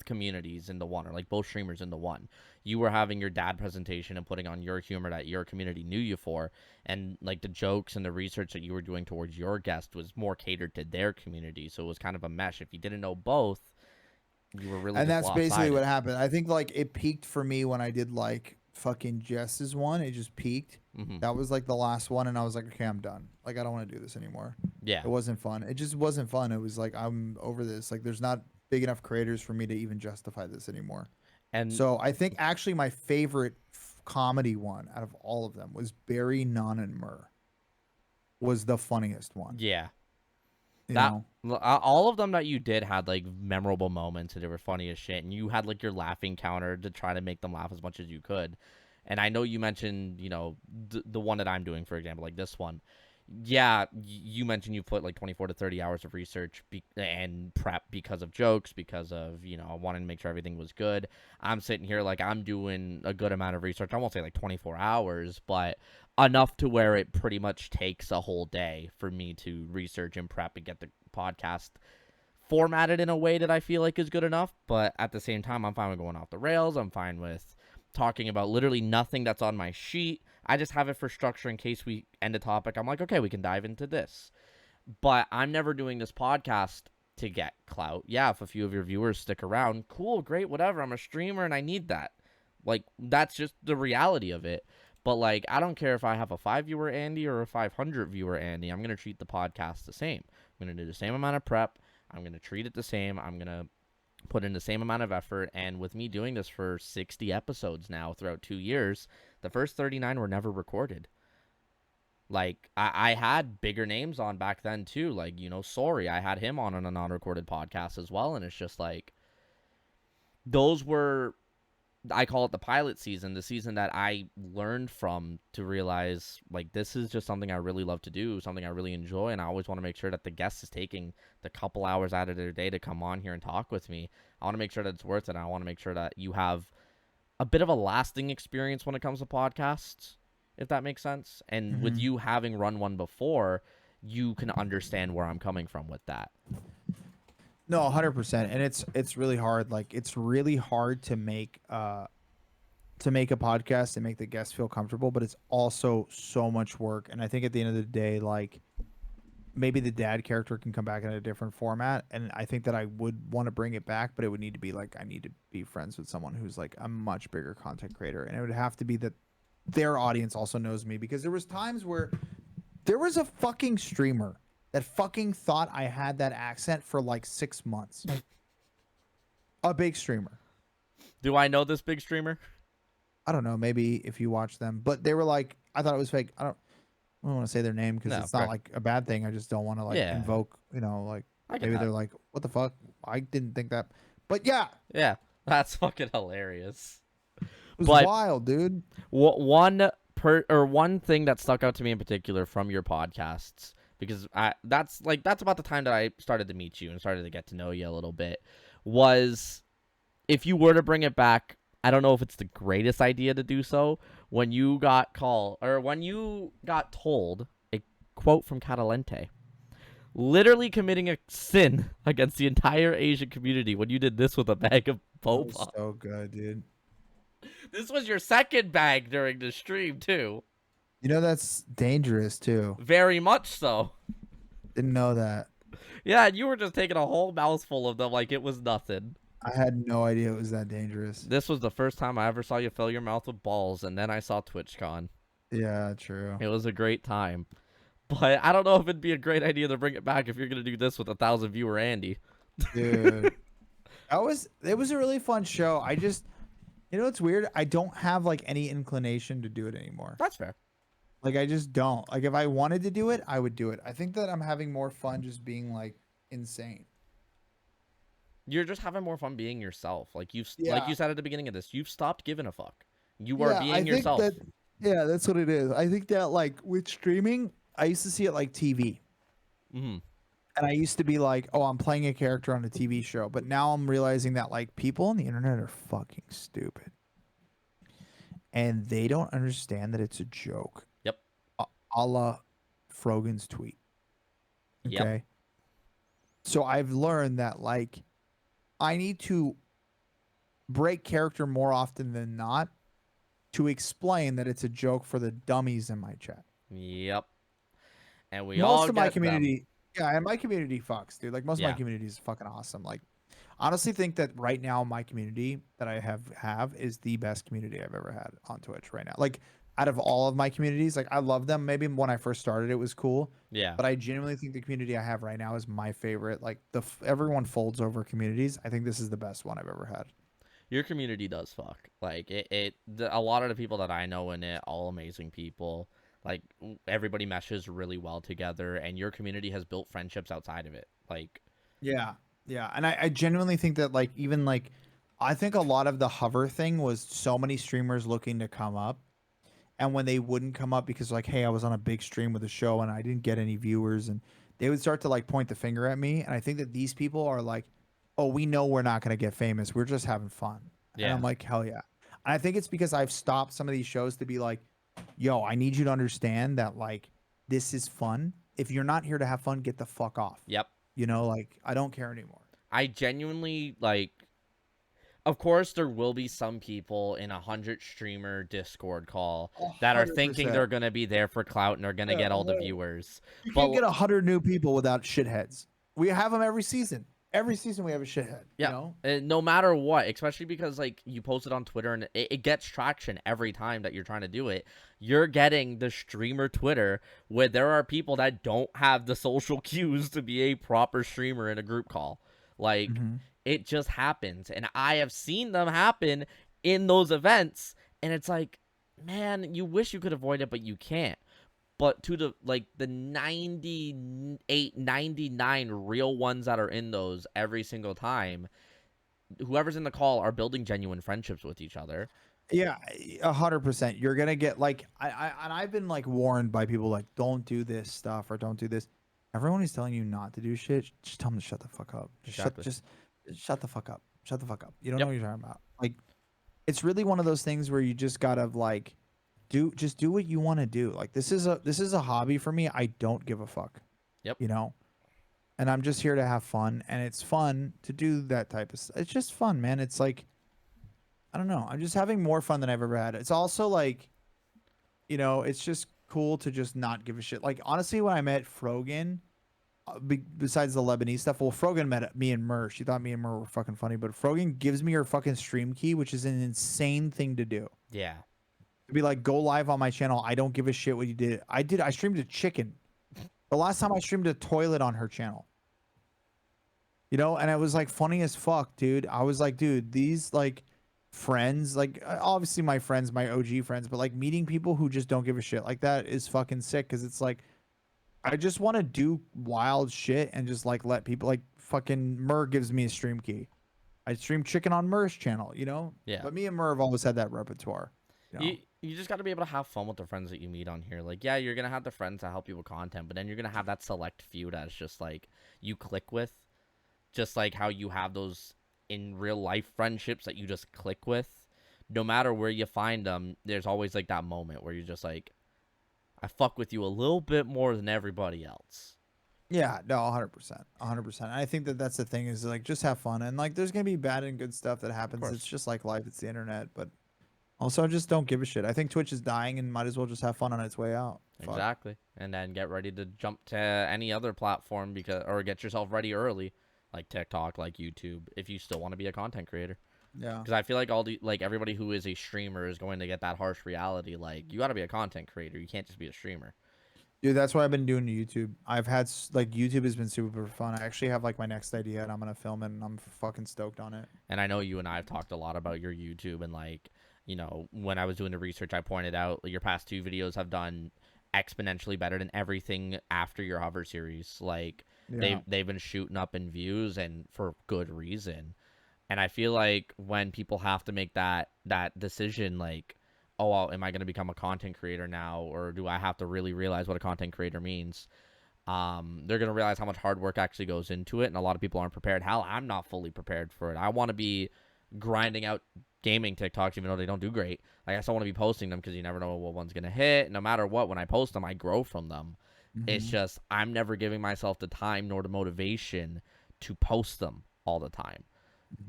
communities into one, or like both streamers into one. You were having your dad presentation and putting on your humor that your community knew you for, and like the jokes and the research that you were doing towards your guest was more catered to their community. So it was kind of a mesh. If you didn't know both, you were really. And just that's basically lopsided. what happened. I think like it peaked for me when I did like fucking Jess's one. It just peaked. Mm-hmm. That was like the last one, and I was like, okay, I'm done. Like I don't want to do this anymore. Yeah. It wasn't fun. It just wasn't fun. It was like I'm over this. Like there's not big enough creators for me to even justify this anymore. And So I think actually my favorite comedy one out of all of them was Barry, Non, and Murr. Was the funniest one. yeah. You That know? all of them that you did had like memorable moments and they were funny as shit, and you had like your laughing counter to try to make them laugh as much as you could. And I know you mentioned, the one that I'm doing, for example, like this one. Yeah, you mentioned you put like 24 to 30 hours of research and prep because of jokes, because of, wanting to make sure everything was good. I'm sitting here like I'm doing a good amount of research. I won't say like 24 hours, but enough to where it pretty much takes a whole day for me to research and prep and get the podcast formatted in a way that I feel like is good enough. But at the same time, I'm fine with going off the rails. I'm fine with talking about literally nothing that's on my sheet. I just have it for structure in case we end a topic. I'm like, okay, we can dive into this. But I'm never doing this podcast to get clout. Yeah, if a few of your viewers stick around, cool, great, whatever. I'm a streamer and I need that. Like, that's just the reality of it. But, like, I don't care if I have a 5-viewer Andy or a 500-viewer Andy. I'm going to treat the podcast the same. I'm going to do the same amount of prep. I'm going to treat it the same. I'm going to put in the same amount of effort. And with me doing this for 60 episodes now throughout 2 years, the first 39 were never recorded. Like, I had bigger names on back then, too. Like, Sorry, I had him on a non-recorded podcast as well. And it's just like, those were, I call it the pilot season, the season that I learned from to realize, like, this is just something I really love to do, something I really enjoy. And I always want to make sure that the guest is taking the couple hours out of their day to come on here and talk with me. I want to make sure that it's worth it. I want to make sure that you have a bit of a lasting experience when it comes to podcasts, if that makes sense. And with you having run one before, you can understand where I'm coming from with that. No, 100%. And it's really hard. Like it's really hard to make a podcast and make the guests feel comfortable, but it's also so much work. And I think at the end of the day, like maybe the dad character can come back in a different format. And I think that I would want to bring it back, but it would need to be like, I need to be friends with someone who's like a much bigger content creator. And it would have to be that their audience also knows me, because there was times where there was a fucking streamer that fucking thought I had that accent for like 6 months. A big streamer. Do I know this big streamer? I don't know. Maybe if you watch them, but they were like, I thought it was fake. I don't want to say their name because it's not like a bad thing. I just don't want to like invoke, like maybe they're like, what the fuck? I didn't think that. But yeah. Yeah. That's fucking hilarious. It was wild, dude. One thing that stuck out to me in particular from your podcasts, because that's about the time that I started to meet you and started to get to know you a little bit, was if you were to bring it back, I don't know if it's the greatest idea to do so, when you got told a quote from Catalente, literally committing a sin against the entire Asian community when you did this with a bag of boba. So good, dude. This was your second bag during the stream, too. That's dangerous, too. Very much so. Didn't know that. Yeah, you were just taking a whole mouthful of them like it was nothing. I had no idea it was that dangerous. This was the first time I ever saw you fill your mouth with balls, and then I saw TwitchCon. Yeah, true. It was a great time. But I don't know if it'd be a great idea to bring it back if you're gonna do this with 1,000 viewer Andy. Dude. It was a really fun show. I just, you know, it's weird. I don't have like any inclination to do it anymore. That's fair. Like I just don't. Like if I wanted to do it, I would do it. I think that I'm having more fun just being like insane. You're just having more fun being yourself. Like like Yeah. you said at the beginning of this, you've stopped giving a fuck. You are I being think yourself. that's what it is. I think that like with streaming, I used to see it like TV. Mm-hmm. And I used to be like, oh, I'm playing a character on a TV show. But now I'm realizing that like people on the internet are fucking stupid. And they don't understand that it's a joke. Yep. A la Frogan's tweet. Okay. Yep. So I've learned that like I need to break character more often than not to explain that it's a joke for the dummies in my chat. Yep. And we all Most of my get them. community, yeah, and my community fucks, dude. Like most of my Yeah. community is fucking awesome. Like honestly think that right now my community that I have is the best community I've ever had on Twitch right now. Like out of all of my communities, like I love them. Maybe when I first started it was cool. Yeah. But I genuinely think the community I have right now is my favorite. Like everyone folds over communities. I think this is the best one I've ever had. Your community does fuck. Like a lot of the people that I know in it, all amazing people. Like everybody meshes really well together, and your community has built friendships outside of it. Like, Yeah, yeah, and I genuinely think that like even like I think a lot of the hover thing was so many streamers looking to come up, and when they wouldn't come up because like, hey, I was on a big stream with a show and I didn't get any viewers, and they would start to like point the finger at me, and I think that these people are like, oh, we know we're not gonna get famous, we're just having fun, and yeah. I'm like, hell yeah, and I think it's because I've stopped some of these shows to be like, yo, I need you to understand that like this is fun. If you're not here to have fun, get the fuck off. Yep. You know, like I don't care anymore. I genuinely like. Of course, there will be some people in 100 streamer Discord call that are thinking 100%. they're gonna be there for clout and they're gonna get all the viewers. You But can't get 100 new people without shitheads. We have them every season. Every season we have a shithead. yeah, You know? no matter what, especially because like you post it on Twitter and it gets traction every time that you're trying to do it. You're getting the streamer Twitter where there are people that don't have the social cues to be a proper streamer in a group call. Like it just happens, and I have seen them happen in those events, and it's like, man, you wish you could avoid it, but you can't. But to the 98, 99 real ones that are in those every single time, whoever's in the call are building genuine friendships with each other. Yeah, 100%. You're gonna get like I've been like warned by people like don't do this stuff or don't do this. Everyone who's telling you not to do shit, just tell them to shut the fuck up. Exactly. Just shut the fuck up. Shut the fuck up. You don't know what you're talking about. Like it's really one of those things where you just gotta like do what you want to do. Like this is a hobby for me. I don't give a fuck. Yep. You know? And I'm just here to have fun, and it's fun to do that type of stuff. It's just fun, man. It's like I don't know. I'm just having more fun than I've ever had. It's also like, you know, it's just cool to just not give a shit. Like honestly, when I met Frogan, besides the Lebanese stuff, well, Frogan met me and Mer. She thought me and Mer were fucking funny, but Frogan gives me her fucking stream key, which is an insane thing to do. Yeah. To be like, go live on my channel. I don't give a shit what you did. I streamed a chicken. The last time I streamed a toilet on her channel. You know, and it was like funny as fuck, dude. I was like, dude, these like friends, like obviously my friends, my OG friends, but like meeting people who just don't give a shit like that is fucking sick. Cause it's like, I just want to do wild shit and just like let people like fucking Mer gives me a stream key. I stream chicken on Mer's channel, you know? Yeah. But me and Mer have always had that repertoire. You know? You just got to be able to have fun with the friends that you meet on here. Like, yeah, you're going to have the friends that help you with content, but then you're going to have that select few that's just like you click with. Just like how you have those in real life friendships that you just click with. No matter where you find them, there's always like that moment where you're just like, I fuck with you a little bit more than everybody else. Yeah, no, 100%. 100%. I think that that's the thing is like just have fun. And like there's going to be bad and good stuff that happens. It's just like life. It's the internet. But also just don't give a shit. I think Twitch is dying and might as well just have fun on its way out. Fuck. Exactly. And then get ready to jump to any other platform or get yourself ready early. Like TikTok, like YouTube, if you still want to be a content creator. Yeah. Because I feel like everybody who is a streamer is going to get that harsh reality. Like, you got to be a content creator. You can't just be a streamer. Dude, that's what I've been doing to YouTube. I've had like YouTube has been super fun. I actually have like my next idea and I'm gonna film it and I'm fucking stoked on it. And I know you and I have talked a lot about your YouTube and like, you know, when I was doing the research, I pointed out your past 2 videos have done exponentially better than everything after your hover series. Like Yeah. they've been shooting up in views and for good reason. And I feel like when people have to make that decision, like, oh, well, am I going to become a content creator now, or do I have to really realize what a content creator means? They're going to realize how much hard work actually goes into it, and a lot of people aren't prepared. Hell, I'm not fully prepared for it. I want to be grinding out gaming TikToks, even though they don't do great. Like, I still want to be posting them because you never know what one's going to hit. No matter what, when I post them, I grow from them. It's just I'm never giving myself the time nor the motivation to post them all the time.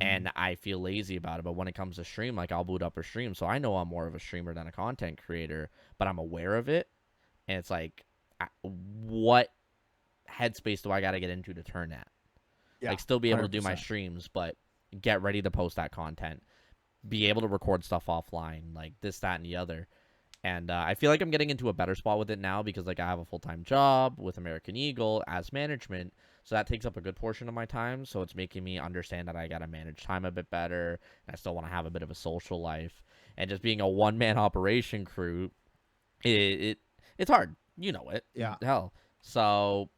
And I feel lazy about it. But when it comes to stream, like I'll boot up a stream. So I know I'm more of a streamer than a content creator, but I'm aware of it. And it's like, what headspace do I got to get into to turn at? Yeah, Like still be able to do 100%. my streams, but get ready to post that content. Be able to record stuff offline, like this, that, and the other. And I feel like I'm getting into a better spot with it now because like I have a full-time job with American Eagle as management. So that takes up a good portion of my time. So it's making me understand that I got to manage time a bit better. And I still want to have a bit of a social life. And just being a one-man operation crew, it's hard. You know it. Yeah. Hell. So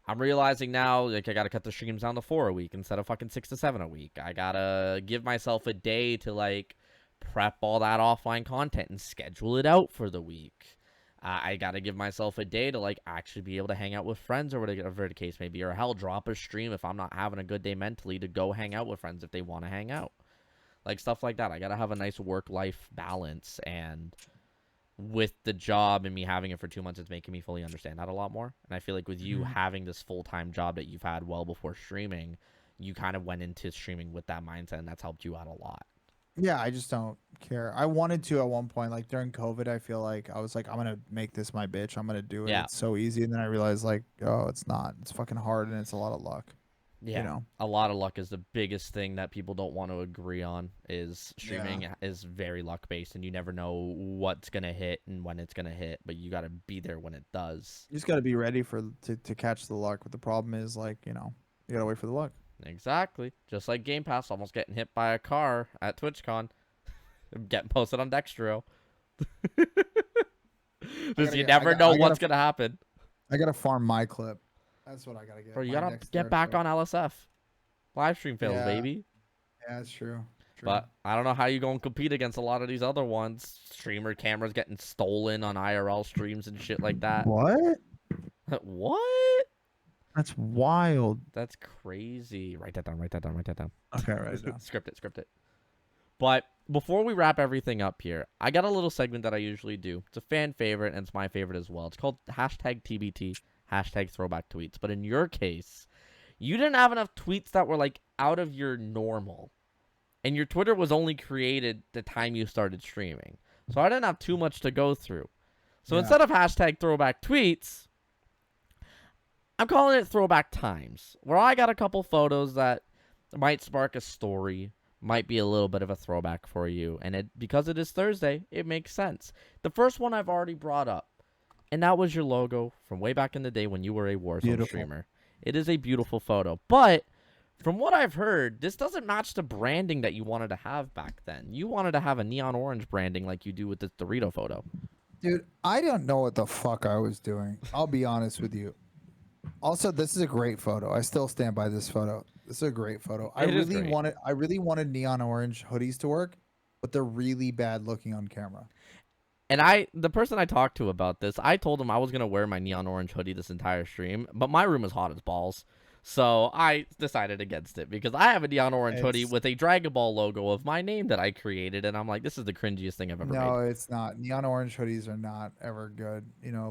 I'm realizing now, like, I got to cut the streams down to 4 a week instead of fucking 6 to 7 a week. I got to give myself a day to, like, prep all that offline content and schedule it out for the week. I got to give myself a day to, like, actually be able to hang out with friends or whatever the case may be. Or, hell, drop a stream if I'm not having a good day mentally to go hang out with friends if they want to hang out. Like, stuff like that. I got to have a nice work-life balance. And with the job and me having it for 2 months, it's making me fully understand that a lot more. And I feel like with you having this full-time job that you've had well before streaming, you kind of went into streaming with that mindset, and that's helped you out a lot. Yeah, I just don't care. I wanted to at one point, like during COVID, I feel like I was like, I'm gonna make this my bitch. I'm gonna do it. Yeah. It's so easy. And then I realized like, oh, it's not. It's fucking hard and it's a lot of luck. Yeah, You know? a lot of luck is the biggest thing that people don't want to agree on. Is streaming is very luck based, and you never know what's gonna hit and when it's gonna hit, but you got to be there when it does. You just gotta be ready to catch the luck. But the problem is like, you gotta wait for the luck. Exactly, just like Game Pass almost getting hit by a car at TwitchCon, getting posted on Dextro. Because you never know what's gonna happen. I gotta farm my clip. That's what I gotta get. Bro, you my gotta next get back Dexter. on LSF. Live stream fails, Yeah. baby. Yeah, that's true. True. But I don't know how you gonna compete against a lot of these other ones. Streamer cameras getting stolen on IRL streams and shit like that. What? What? That's wild. That's crazy. Write that down. Write that down. Write that down. Okay, right now. Script it. Script it. But before we wrap everything up here, I got a little segment that I usually do. It's a fan favorite, and it's my favorite as well. It's called hashtag TBT, hashtag throwback tweets. But in your case, you didn't have enough tweets that were like out of your normal. And your Twitter was only created the time you started streaming. So I didn't have too much to go through. So instead of hashtag throwback tweets, I'm calling it throwback times, where I got a couple photos that might spark a story, might be a little bit of a throwback for you. And because it is Thursday, it makes sense. The first one I've already brought up, and that was your logo from way back in the day when you were a Warzone streamer. It is a beautiful photo. But from what I've heard, this doesn't match the branding that you wanted to have back then. You wanted to have a neon orange branding like you do with this Dorito photo. Dude, I don't know what the fuck I was doing. I'll be honest with you. Also, this is a great photo. I still stand by this photo. This is a great photo. I really wanted neon orange hoodies to work, but they're really bad looking on camera. And the person I talked to about this, I told him I was gonna wear my neon orange hoodie this entire stream, but my room is hot as balls. So I decided against it because I have a neon orange hoodie with a Dragon Ball logo of my name that I created, and I'm like, this is the cringiest thing I've ever made. No, it's not. Neon orange hoodies are not ever good,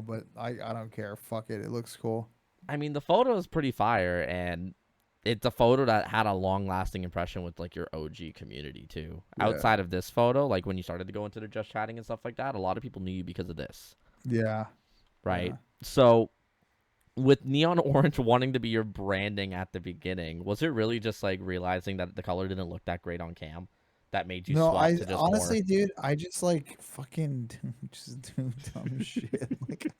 but I don't care. Fuck it. It looks cool. I mean, the photo is pretty fire, and it's a photo that had a long-lasting impression with, like, your OG community, too. Yeah. Outside of this photo, like, when you started to go into the Just Chatting and stuff like that, a lot of people knew you because of this. Yeah. Right? Yeah. So, with neon orange wanting to be your branding at the beginning, was it really just, like, realizing that the color didn't look that great on cam? That made you swap to just honestly, more? Dude, I just, like, fucking just do dumb shit. Like,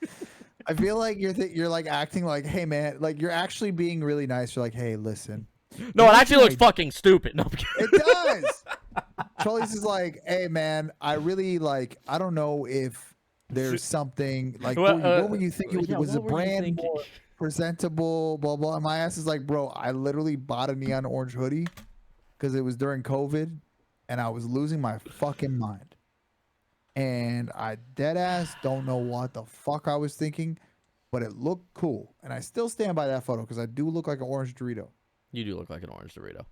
I feel like you're like acting like, hey man, like you're actually being really nice. You're like, hey, listen. No, it actually looks fucking stupid. No, I'm kidding. It does. Trolleyzz is like, hey man, I really like. I don't know if there's something like. What were you thinking? Yeah, Was the what were you brand thinking? more presentable? Blah blah. And my ass is like, bro, I literally bought a neon orange hoodie because it was during COVID, and I was losing my fucking mind. And I dead ass don't know what the fuck I was thinking, but it looked cool, and I still stand by that photo because I do look like an orange Dorito. You do look like an orange Dorito.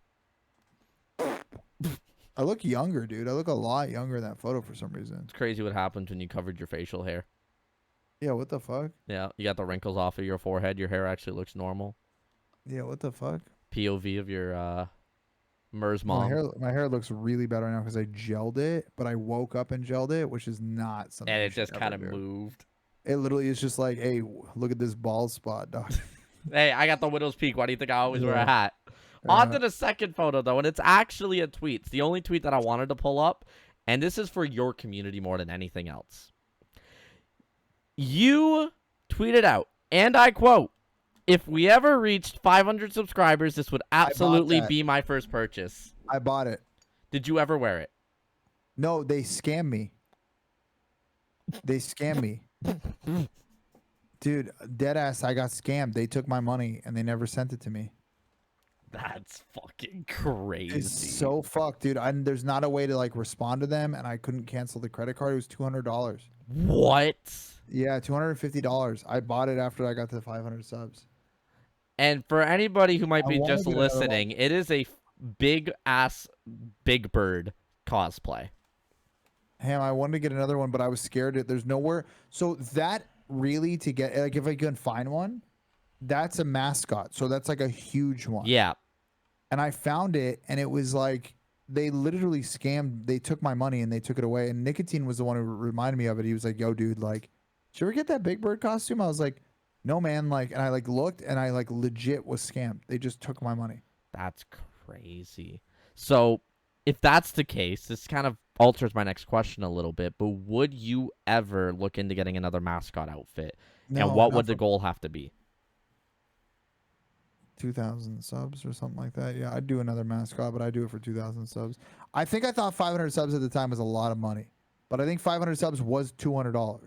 I look younger, dude. I look a lot younger in that photo for some reason. It's crazy what happens when you covered your facial hair. Yeah, what the fuck? Yeah, you got the wrinkles off of your forehead. Your hair actually looks normal. Yeah, what the fuck? POV of your MERS mom. My hair looks really bad right now because I gelled it, but I woke up and gelled it, which is not something. And you it should just ever kind of do. moved. It literally is just like, hey, look at this bald spot, dog. Hey, I got the widow's peak. Why do you think I always wear a Yeah. hat? On to the second photo, though, and it's actually a tweet. It's the only tweet that I wanted to pull up, and this is for your community more than anything else. You tweeted out, and I quote, "If we ever reached 500 subscribers, this would absolutely that. be my first purchase." I bought it. Did you ever wear it? No, they scammed me. They scammed me. Dude, dead ass, I got scammed. They took my money and they never sent it to me. That's fucking crazy. It's so fucked, dude. There's not a way to like respond to them, and I couldn't cancel the credit card. It was $200. What? Yeah, $250. I bought it after I got to 500 subs. And for anybody who might I be wanna just get another one. listening, it is a big ass Big Bird cosplay. Ham, I wanted to get another one, but I was scared. There's nowhere. So that really to get like if I can find one, that's a mascot. So that's like a huge one. Yeah. And I found it, and it was like they literally scammed. They took my money and they took it away. And Nicotine was the one who reminded me of it. He was like, "Yo, dude, like, did you ever get that Big Bird costume?" I was like, "No, man." Like, and I like looked, and I like legit was scammed. They just took my money. That's crazy. So, if that's the case, this kind of alters my next question a little bit. But would you ever look into getting another mascot outfit? No, And what not would the for goal have to be? 2,000 subs or something like that. Yeah, I'd do another mascot, but I do it for 2,000 subs. I think I thought 500 subs at the time was a lot of money, but I think 500 subs was $200.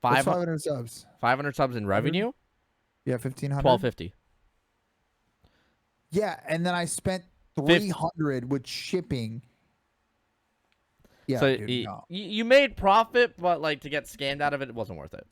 500 subs. 500 subs in revenue? Yeah, 1,500. 1250. Yeah, and then I spent 300 with shipping. Yeah, So dude, no. you made profit, but like to get scammed out of it, it wasn't worth it.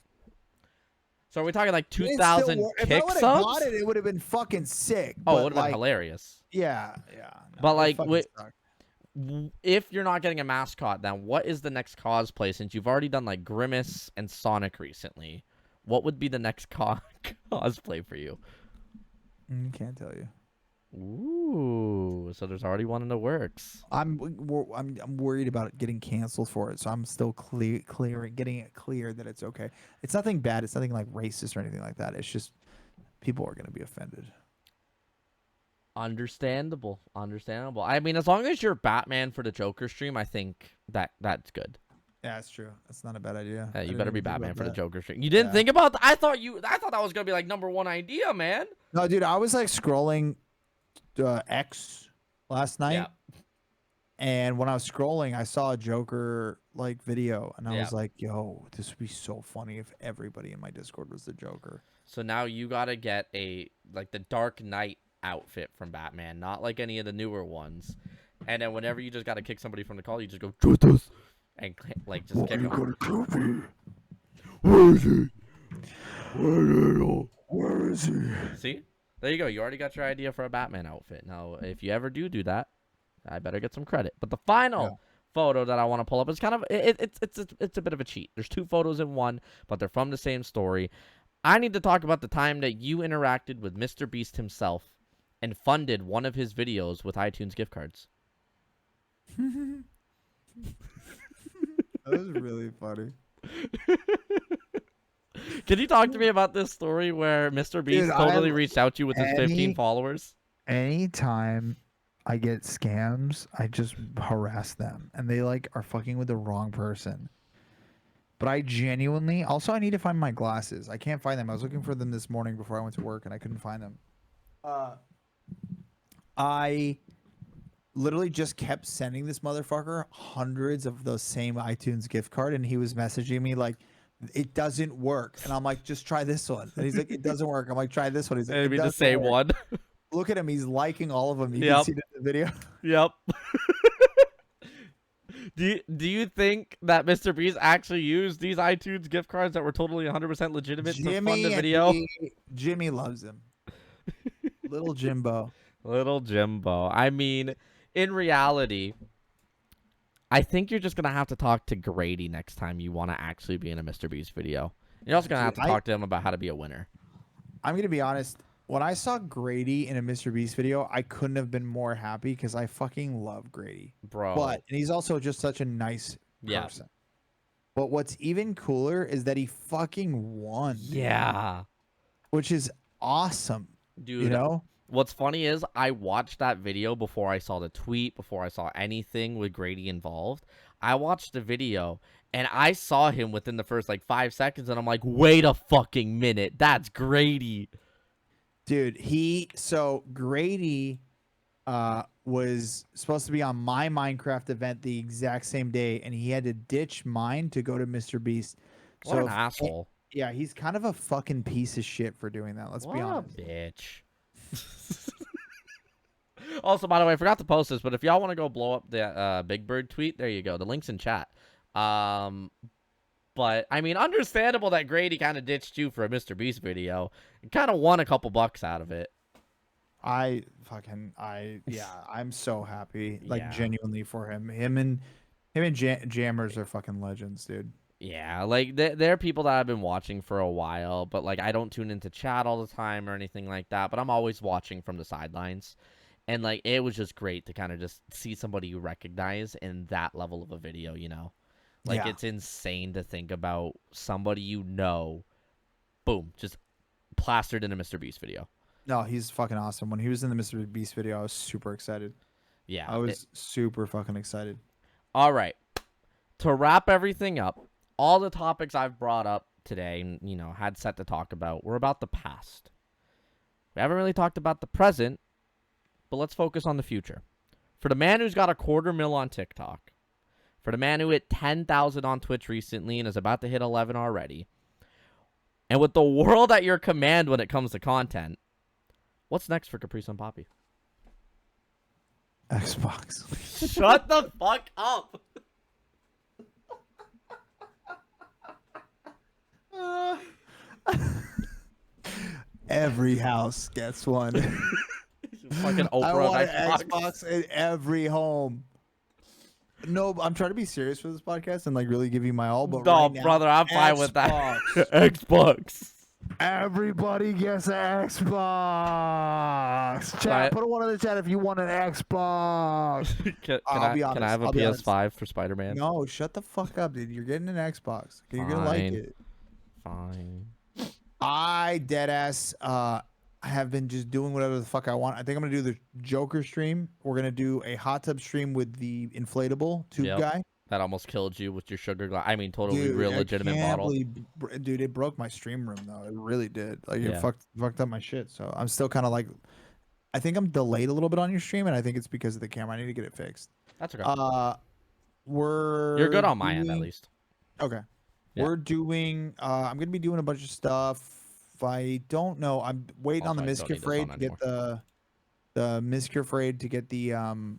So are we talking like 2,000 If I kick would have subs? got it, it would have been fucking sick. Oh, it but, would have been like, hilarious. Yeah, yeah. But, it like, fucking sucked. If you're not getting a mascot, then what is the next cosplay? Since you've already done like Grimace and Sonic recently, what would be the next cosplay for you? Can't tell you. Ooh, so there's already one in the works. I'm worried about it getting canceled for it, so I'm still getting it clear that it's okay. It's nothing bad. It's nothing like racist or anything like that. It's just people are gonna be offended. Understandable. I mean, as long as you're Batman for the Joker stream, I think that's good. Yeah, that's true. That's not a bad idea. Yeah, you better be Batman for the Joker stream. You Yeah. didn't think about that? I thought that was gonna be like #1 idea, man. No, dude, I was like scrolling X last night, Yeah. and when I was scrolling, I saw a Joker like video, and I Yeah. was like, "Yo, this would be so funny if everybody in my Discord was the Joker." So now you gotta get the Dark Knight outfit from Batman, not like any of the newer ones. And then whenever you just gotta kick somebody from the call, you just go Justice and like just kick them. Where is he? Where is he? See, there you go. You already got your idea for a Batman outfit. Now, if you ever do that, I better get some credit. But the final photo that I want to pull up is kind of it's a bit of a cheat. There's 2 photos in one, but they're from the same story. I need to talk about the time that you interacted with Mr. Beast himself and funded one of his videos with iTunes gift cards. That was really funny. Can you talk to me about this story where Mr. Beast totally reached out to you with his 15 followers? Anytime I get scams, I just harass them, and they like are fucking with the wrong person. But I genuinely, also I need to find my glasses. I can't find them. I was looking for them this morning before I went to work and I couldn't find them. I literally just kept sending this motherfucker hundreds of those same iTunes gift card, and he was messaging me like, it doesn't work. And I'm like, just try this one. And he's like, it doesn't work. I'm like, try this one. He's like, It'd it be the doesn't same work. one. Look at him. He's liking all of them. You Yep. can see it in the video. Yep. Do you think that Mr. Beast actually used these iTunes gift cards that were totally 100% legitimate to fund the video? Jimmy loves him. Little Jimbo. Little Jimbo. I mean, in reality, I think you're just going to have to talk to Grady next time you want to actually be in a Mr. Beast video. You're also going to have to talk to him about how to be a winner. I'm going to be honest. When I saw Grady in a Mr. Beast video, I couldn't have been more happy because I fucking love Grady. Bro. And he's also just such a nice person. But what's even cooler is that he fucking won. Yeah. Which is awesome. Dude, you know? What's funny is I watched that video before I saw the tweet, before I saw anything with Grady involved. I watched the video and I saw him within the first like 5 seconds and I'm like, wait a fucking minute. That's Grady. Dude, Grady was supposed to be on my Minecraft event the exact same day, and he had to ditch mine to go to Mr. Beast. What an asshole. Yeah, he's kind of a fucking piece of shit for doing that. Let's be honest. What a bitch. Also, by the way, I forgot to post this, but if y'all want to go blow up the Big Bird tweet, there you go. The link's in chat. But, I mean, understandable that Grady kind of ditched you for a Mr. Beast video. And kind of won a couple bucks out of it. I'm so happy. Like, genuinely for him. Him and Jammers are fucking legends, dude. Yeah, like, there are people that I've been watching for a while, but, like, I don't tune into chat all the time or anything like that. But I'm always watching from the sidelines. And, like, it was just great to kind of just see somebody you recognize in that level of a video, you know? Like, it's insane to think about somebody you know, boom, just plastered in a Mr. Beast video. No, he's fucking awesome. When he was in the Mr. Beast video, I was super excited. Yeah. I was super fucking excited. All right. To wrap everything up, all the topics I've brought up today, you know, had set to talk about, were about the past. We haven't really talked about the present, but let's focus on the future. For the man who's got a $250,000 on TikTok, for the man who hit 10,000 on Twitch recently and is about to hit 11 already, and with the world at your command when it comes to content, what's next for CapriSunnPapi? Xbox. Shut the fuck up. Every house gets one. Fucking Oprah I want Xbox. an Xbox in every home. No, I'm trying to be serious for this podcast and like really give you my all. But No, right now, brother, I'm fine with that. Xbox. Xbox. Everybody gets an Xbox. Chat, Right. put a one in the chat if you want an Xbox. Can I'll be honest. I have a I'll be honest. PS5 for Spider-Man? No, shut the fuck up, dude. You're getting an Xbox. You're gonna like Fine. it. Fine. I deadass I have been just doing whatever the fuck I want. I think I'm gonna do the Joker stream. We're gonna do a hot tub stream with the inflatable tube guy. That almost killed you with your sugar glass. I mean, totally Dude, real I legitimate can't bottle. Dude, it broke my stream room though. It really did. Like Yeah. it fucked up my shit. So I'm still kind of like, I think I'm delayed a little bit on your stream, and I think it's because of the camera. I need to get it fixed. That's okay. You're good on my end at least. Okay. Yeah. We're doing. I'm gonna be doing a bunch of stuff. I don't know. I'm waiting on the Also, I don't need this Miscure on to get the Miscure to get the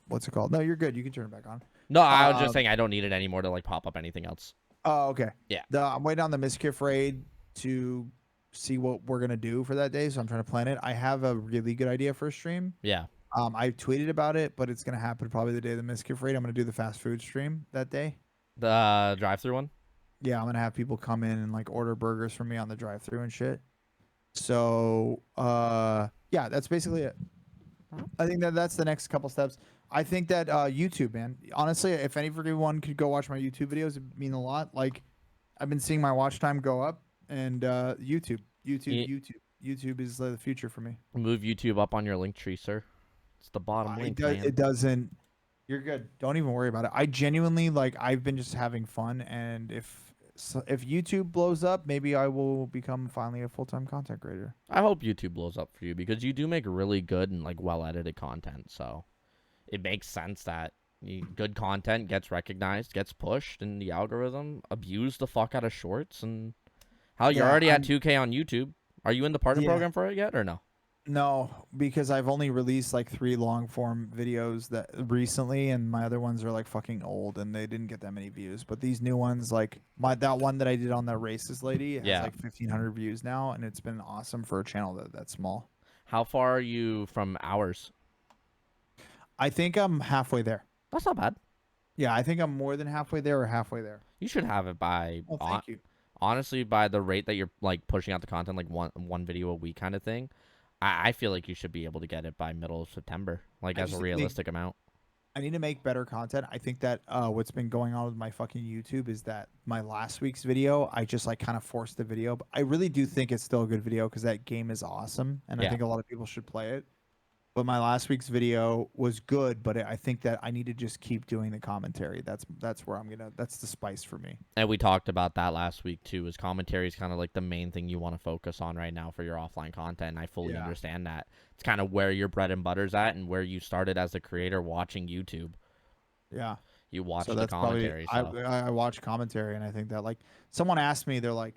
what's it called? No, you're good. You can turn it back on. No, I was just saying I don't need it anymore to like pop up anything else. Oh, okay. Yeah. I'm waiting on the Miscure to see what we're gonna do for that day. So I'm trying to plan it. I have a really good idea for a stream. Yeah. I tweeted about it, but it's gonna happen probably the day of the Miscure. I'm gonna do the fast food stream that day. The drive-through one? Yeah, I'm gonna have people come in and like order burgers from me on the drive-through and shit. So yeah, that's basically it. I think that's the next couple steps. I think that YouTube, man. Honestly, if everyone could go watch my YouTube videos, it'd mean a lot. Like, I've been seeing my watch time go up, and YouTube is the future for me. Move YouTube up on your link tree, sir. It's the bottom link, man. It doesn't. You're good. Don't even worry about it. I genuinely like. I've been just having fun, and if if YouTube blows up, maybe I will become finally a full-time content creator. I hope YouTube blows up for you because you do make really good and like well edited content. So it makes sense that good content gets recognized, gets pushed, and the algorithm abused the fuck out of shorts. And hell, you're Yeah, already at 2K on YouTube. Are you in the partner yeah. program for it yet or no? No, because I've only released like 3 long form videos that recently, and my other ones are like fucking old and they didn't get that many views. But these new ones, like that one that I did on the racist lady, it has Yeah. like 1,500 views now, and it's been awesome for a channel that small. How far are you from hours? I think I'm halfway there. That's not bad. Yeah, I think I'm more than halfway there or halfway there. You should have it by Oh, thank you. honestly by the rate that you're like pushing out the content, like one video a week kind of thing. I feel like you should be able to get it by middle of September, like as a realistic amount. I need to make better content. I think that what's been going on with my fucking YouTube is that my last week's video, I just like kind of forced the video. But I really do think it's still a good video because that game is awesome, and I think a lot of people should play it. But my last week's video was good, but I think that I need to just keep doing the commentary. That's where that's the spice for me. And we talked about that last week too. Is commentary is kind of like the main thing you want to focus on right now for your offline content. And I fully understand that. It's kind of where your bread and butter's at, and where you started as a creator watching YouTube. Yeah, you watch so the commentary. I watch commentary, and I think that like someone asked me, they're like,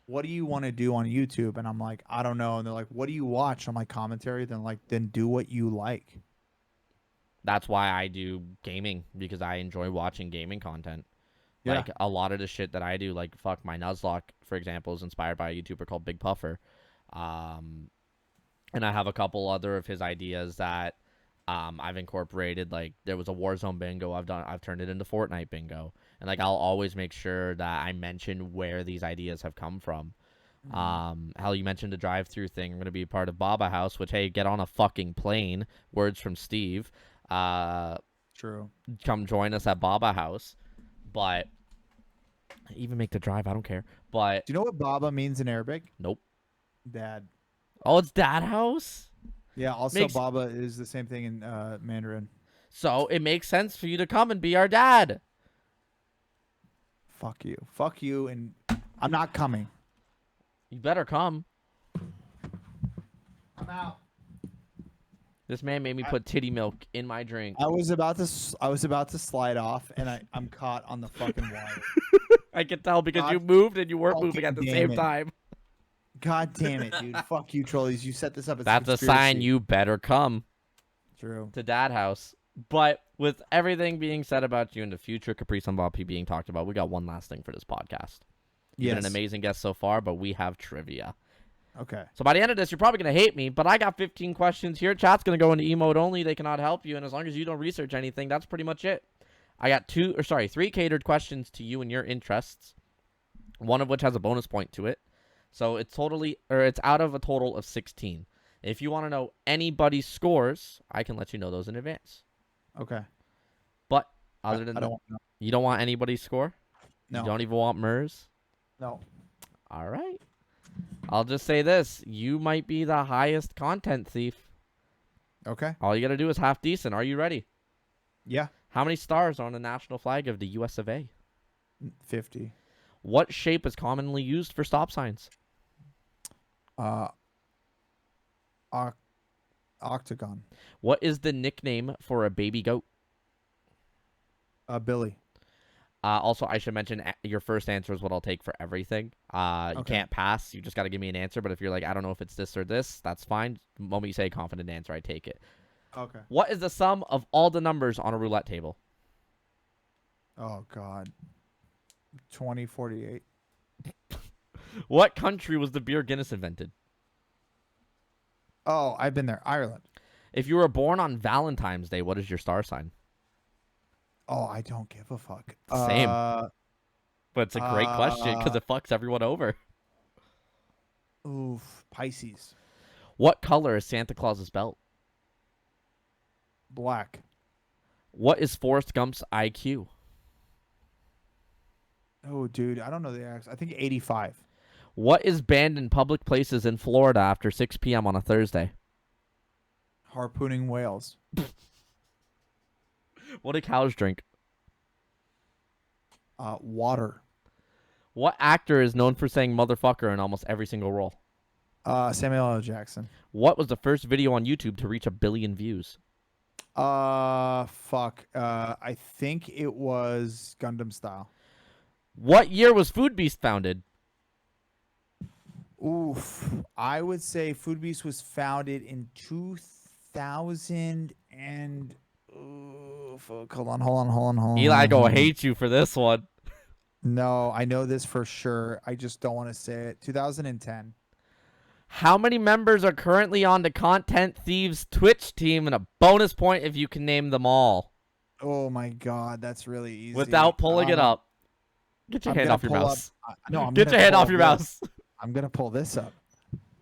what do you want to do on YouTube? And I'm like, I don't know. And they're like, what do you watch? I'm like, commentary. Then do what you like. That's why I do gaming, because I enjoy watching gaming content. Yeah. Like a lot of the shit that I do, like fuck my Nuzlocke, for example, is inspired by a YouTuber called Big Puffer. And I have a couple other of his ideas that I've incorporated. Like there was a Warzone bingo I've turned it into Fortnite bingo. And like I'll always make sure that I mention where these ideas have come from. Hell, you mentioned the drive-through thing. I'm gonna be a part of Baba House, which, hey, get on a fucking plane. Words from Steve. True. Come join us at Baba House. But even make the drive, I don't care. But do you know what Baba means in Arabic? Nope. Dad. Oh, it's Dad House? Yeah, also Baba is the same thing in Mandarin. So it makes sense for you to come and be our dad. Fuck you. Fuck you, and I'm not coming. You better come. I'm out. This man made me put titty milk in my drink. I was about to slide off, and I'm caught on the fucking wire. I can tell because you moved and you weren't fucking moving at the damn same it. time. God damn it, dude. Fuck you, Trolleyzz. You set this up as That's a sign you better come True. to Dad House. But with everything being said about you in the future, CapriSunnPapi being talked about, we got one last thing for this podcast. You've been an amazing guest so far, but we have trivia. Okay. So by the end of this, you're probably going to hate me, but I got 15 questions here. Chat's going to go into emote only. They cannot help you, and as long as you don't research anything, that's pretty much it. I got 3 catered questions to you and your interests, one of which has a bonus point to it. So it's out of a total of 16. If you want to know anybody's scores, I can let you know those in advance. Okay. But other than that, you don't want anybody's score? No. You don't even want MERS? No. All right. I'll just say this. You might be the highest content thief. Okay. All you got to do is half decent. Are you ready? Yeah. How many stars are on the national flag of the US of A? 50. What shape is commonly used for stop signs? Octagon. What is the nickname for a baby goat? Billy. Also, I should mention your first answer is what I'll take for everything. You can't pass. You just got to give me an answer. But if you're like, I don't know if it's this or this, that's fine. The moment you say a confident answer, I take it. Okay. What is the sum of all the numbers on a roulette table? Oh, God. 2048. What country was the beer Guinness invented? Oh, I've been there. Ireland. If you were born on Valentine's Day, what is your star sign? Oh, I don't give a fuck. Same. But it's a great question because it fucks everyone over. Oof. Pisces. What color is Santa Claus's belt? Black. What is Forrest Gump's IQ? Oh, dude. I don't know the X. I think 85. What is banned in public places in Florida after 6 p.m. on a Thursday? Harpooning whales. What do cows drink? Water. What actor is known for saying motherfucker in almost every single role? Samuel L. Jackson. What was the first video on YouTube to reach 1 billion views? Fuck. I think it was Gundam Style. What year was Food Beast founded? Oof. I would say Food Beast was founded in 2000 and. Ooh, fuck. Hold on. Eli gonna hate you for this one. No, I know this for sure. I just don't want to say it. 2010. How many members are currently on the Content Thieves Twitch team, and a bonus point if you can name them all? Oh my god, that's really easy. Without pulling it up. Get your hand off your mouse. Get your hand off your mouse. I'm gonna pull this up.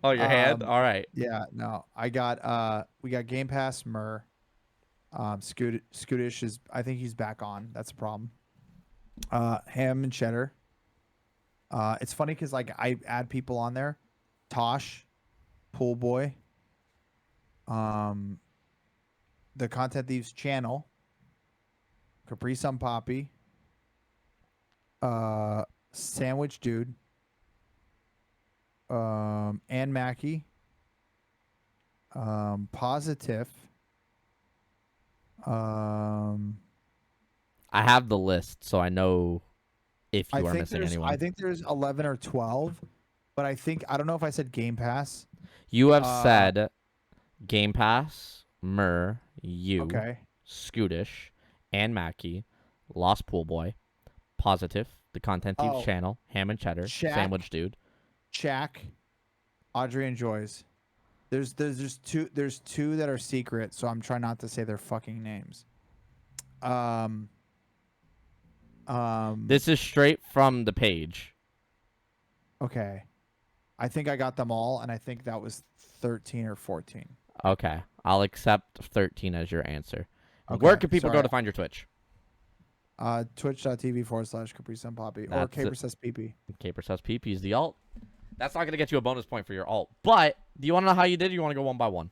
Oh, your hand? All right. Yeah, no. We got Game Pass Mur. Scootish is, I think he's back on. That's a problem. Ham and Cheddar. It's funny because like I add people on there. Tosh, Pool Boy. The Content Thieves channel. CapriSunnPapi. Sandwich Dude. Ann Mackey. Positive. I have the list, so I know if you are missing anyone. I think there's 11 or 12, but I don't know if I said Game Pass. You have said Game Pass, Mur, you, okay, Scootish, Ann Mackey, Lost Pool Boy, Positive, the Content Thieves channel, Ham and Cheddar, Sandwich Dude, Shaq, Audrey and Joyce. There's two that are secret, so I'm trying not to say their fucking names. This is straight from the page. Okay. I think I got them all, and I think that was 13 or 14. Okay. I'll accept 13 as your answer. Okay, Where can people go to find your Twitch? Twitch.tv/CapriSunnPapi or CapriSunnPapi. CapriSunnPapi is the alt. That's not going to get you a bonus point for your alt. But do you want to know how you did, or you want to go one by one?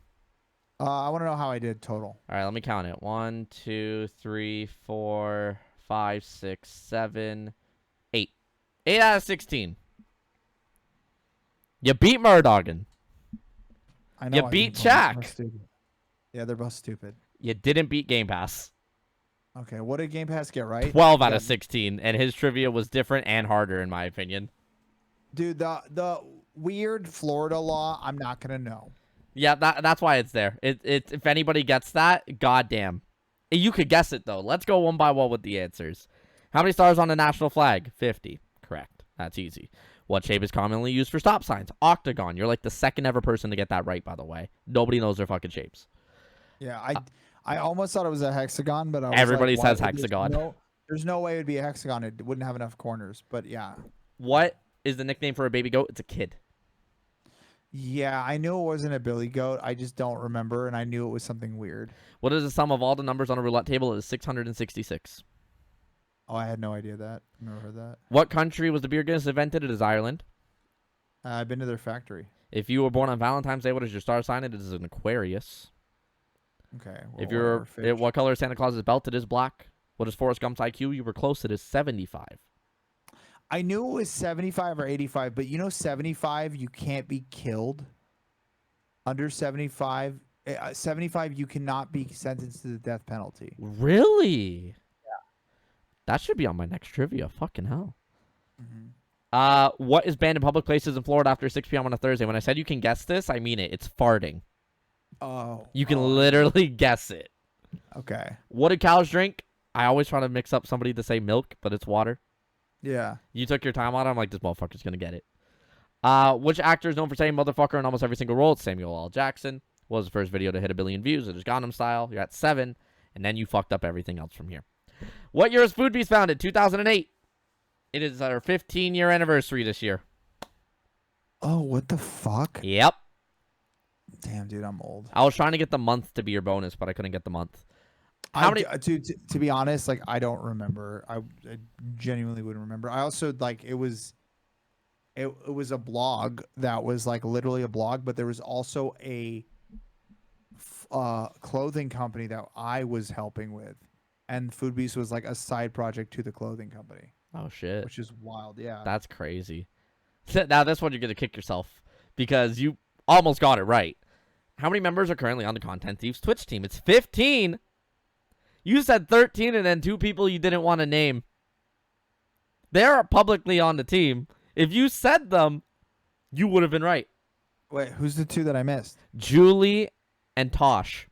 I want to know how I did total. All right, let me count it. 1, 2, 3, 4, 5, 6, 7, 8. 8 out of 16. You beat Murdoggin. I know. You beat Shaq. Yeah, they're both stupid. You didn't beat Game Pass. Okay, what did Game Pass get right? 12 out of 16, and his trivia was different and harder, in my opinion. Dude, the weird Florida law, I'm not gonna know. Yeah, that's why it's there. If anybody gets that, goddamn. You could guess it, though. Let's go one by one with the answers. How many stars on the national flag? 50. Correct. That's easy. What shape is commonly used for stop signs? Octagon. You're like the second ever person to get that right, by the way. Nobody knows their fucking shapes. Yeah, I almost thought it was a hexagon, but everybody says hexagon. There's no way it would be a hexagon. It wouldn't have enough corners, but yeah. What is the nickname for a baby goat? It's a kid. Yeah, I knew it wasn't a billy goat. I just don't remember, and I knew it was something weird. What is the sum of all the numbers on a roulette table? It is 666. Oh, I had no idea that. Never heard that. What country was the beer Guinness invented? It is Ireland. I've been to their factory. If you were born on Valentine's Day, what is your star sign? It is an Aquarius. Okay. Well, if you're, what color is Santa Claus's belt? It is black. What is Forrest Gump's IQ? You were close. It is 75. I knew it was 75 or 85, but you know 75, you can't be killed. Under 75, 75, you cannot be sentenced to the death penalty. Really? Yeah. That should be on my next trivia. Fucking hell. What is banned in public places in Florida after 6 p.m. on a Thursday? When I said you can guess this, I mean it. It's farting. Oh. You can literally guess it. Okay. What do cows drink? I always try to mix up somebody to say milk, but it's water. Yeah. You took your time on it. I'm like, this motherfucker's going to get it. Which actor is known for saying motherfucker in almost every single role? It's Samuel L. Jackson. What was the first video to hit 1 billion views? It is Gangnam Style. You're at 7. And then you fucked up everything else from here. What year was Food Beast founded? 2008. It is our 15-year anniversary this year. Oh, what the fuck? Yep. Damn, dude, I'm old. I was trying to get the month to be your bonus, but I couldn't get the month. How many? To be honest, like I don't remember. I genuinely wouldn't remember. I also like it was a blog that was like literally a blog, but there was also a clothing company that I was helping with, and Food Beast was like a side project to the clothing company. Oh, shit. which is wild. Yeah. That's crazy. Now, this one you're going to kick yourself because you almost got it right. How many members are currently on the Content Thieves Twitch team? It's 15. You said 13 and then 2 people you didn't want to name. They're publicly on the team. If you said them, you would have been right. Wait, who's the 2 that I missed? Julie and Tosh.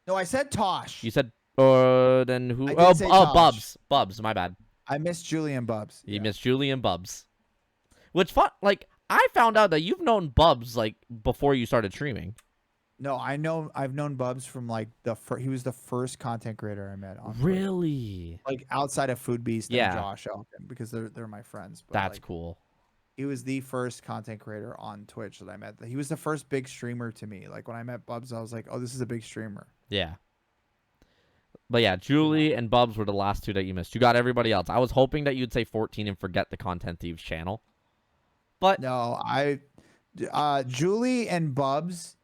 No, I said Tosh. You said, then who? I did Oh, say Tosh. Bubs. Bubs, my bad. I missed Julie and Bubs. You missed Julie and Bubs. Which, like, I found out that you've known Bubs, like, before you started streaming. No, I've known Bubs from like he was the first content creator I met on Really? Twitch. Like outside of Food Beast Yeah. and Josh Elkin, because they're my friends. But That's like, cool. he was the first content creator on Twitch that I met. He was the first big streamer to me. Like when I met Bubs, I was like, oh, this is a big streamer. Yeah. But yeah, Julie and Bubs were the last 2 that you missed. You got everybody else. I was hoping that you'd say 14 and forget the Content Thieves channel. But No, Julie and Bubs,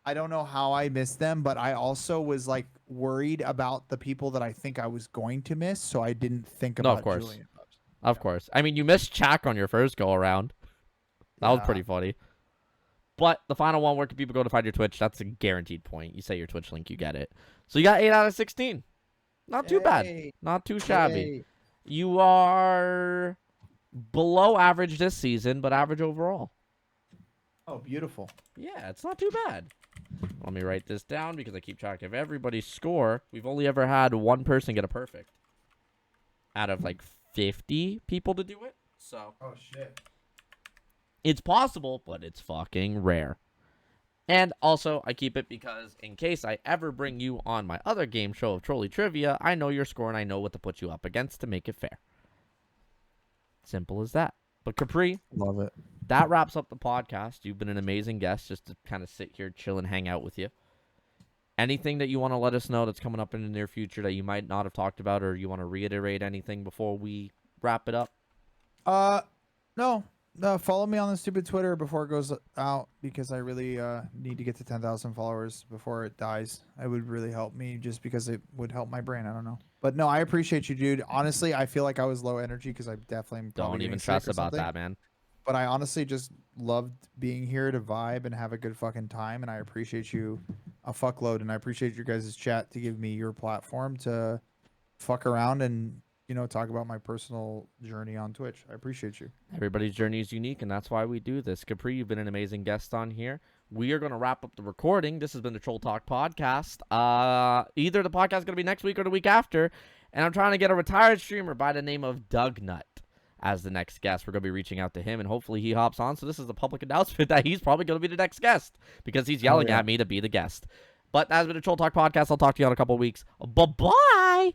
I don't know how I missed them, but I also was like worried about the people that I think I was going to miss, so I didn't think No, about of course. Julie and Bubs. Of course. I mean, you missed Chak on your first go around. That was pretty funny. But the final one, where can people go to find your Twitch? That's a guaranteed point. You say your Twitch link, you get it. So you got 8 out of 16. Not too bad. Not too shabby. Yay. You are below average this season, but average overall. Oh, beautiful. Yeah, it's not too bad. Let me write this down because I keep track of everybody's score. We've only ever had one person get a perfect out of like 50 people to do it. So Oh, shit. it's possible, but it's fucking rare. And also, I keep it because in case I ever bring you on my other game show of Trolley Trivia, I know your score and I know what to put you up against to make it fair. Simple as that. But Capri, Love it. that wraps up the podcast. You've been an amazing guest just to kind of sit here, chill, and hang out with you. Anything that you want to let us know that's coming up in the near future that you might not have talked about, or you want to reiterate anything before we wrap it up? No, follow me on the stupid Twitter before it goes out, because I really need to get to 10,000 followers before it dies. It would really help me, just because it would help my brain. I don't know. But no, I appreciate you, dude. Honestly, I feel like I was low energy because I definitely am probably Don't even getting sick stress or about something. that, man. But I honestly just loved being here to vibe and have a good fucking time. And I appreciate you a fuckload. And I appreciate your guys' chat to give me your platform to fuck around and, you know, talk about my personal journey on Twitch. I appreciate you. Everybody's journey is unique, and that's why we do this. Capri, you've been an amazing guest on here. We are going to wrap up the recording. This has been the Troll Talk podcast. Either the podcast is going to be next week or the week after, and I'm trying to get a retired streamer by the name of Doug Nut as the next guest. We're going to be reaching out to him, and hopefully he hops on. So this is a public announcement that he's probably going to be the next guest because he's yelling at me to be the guest. But that has been the Troll Talk podcast. I'll talk to you in a couple of weeks. Bye-bye.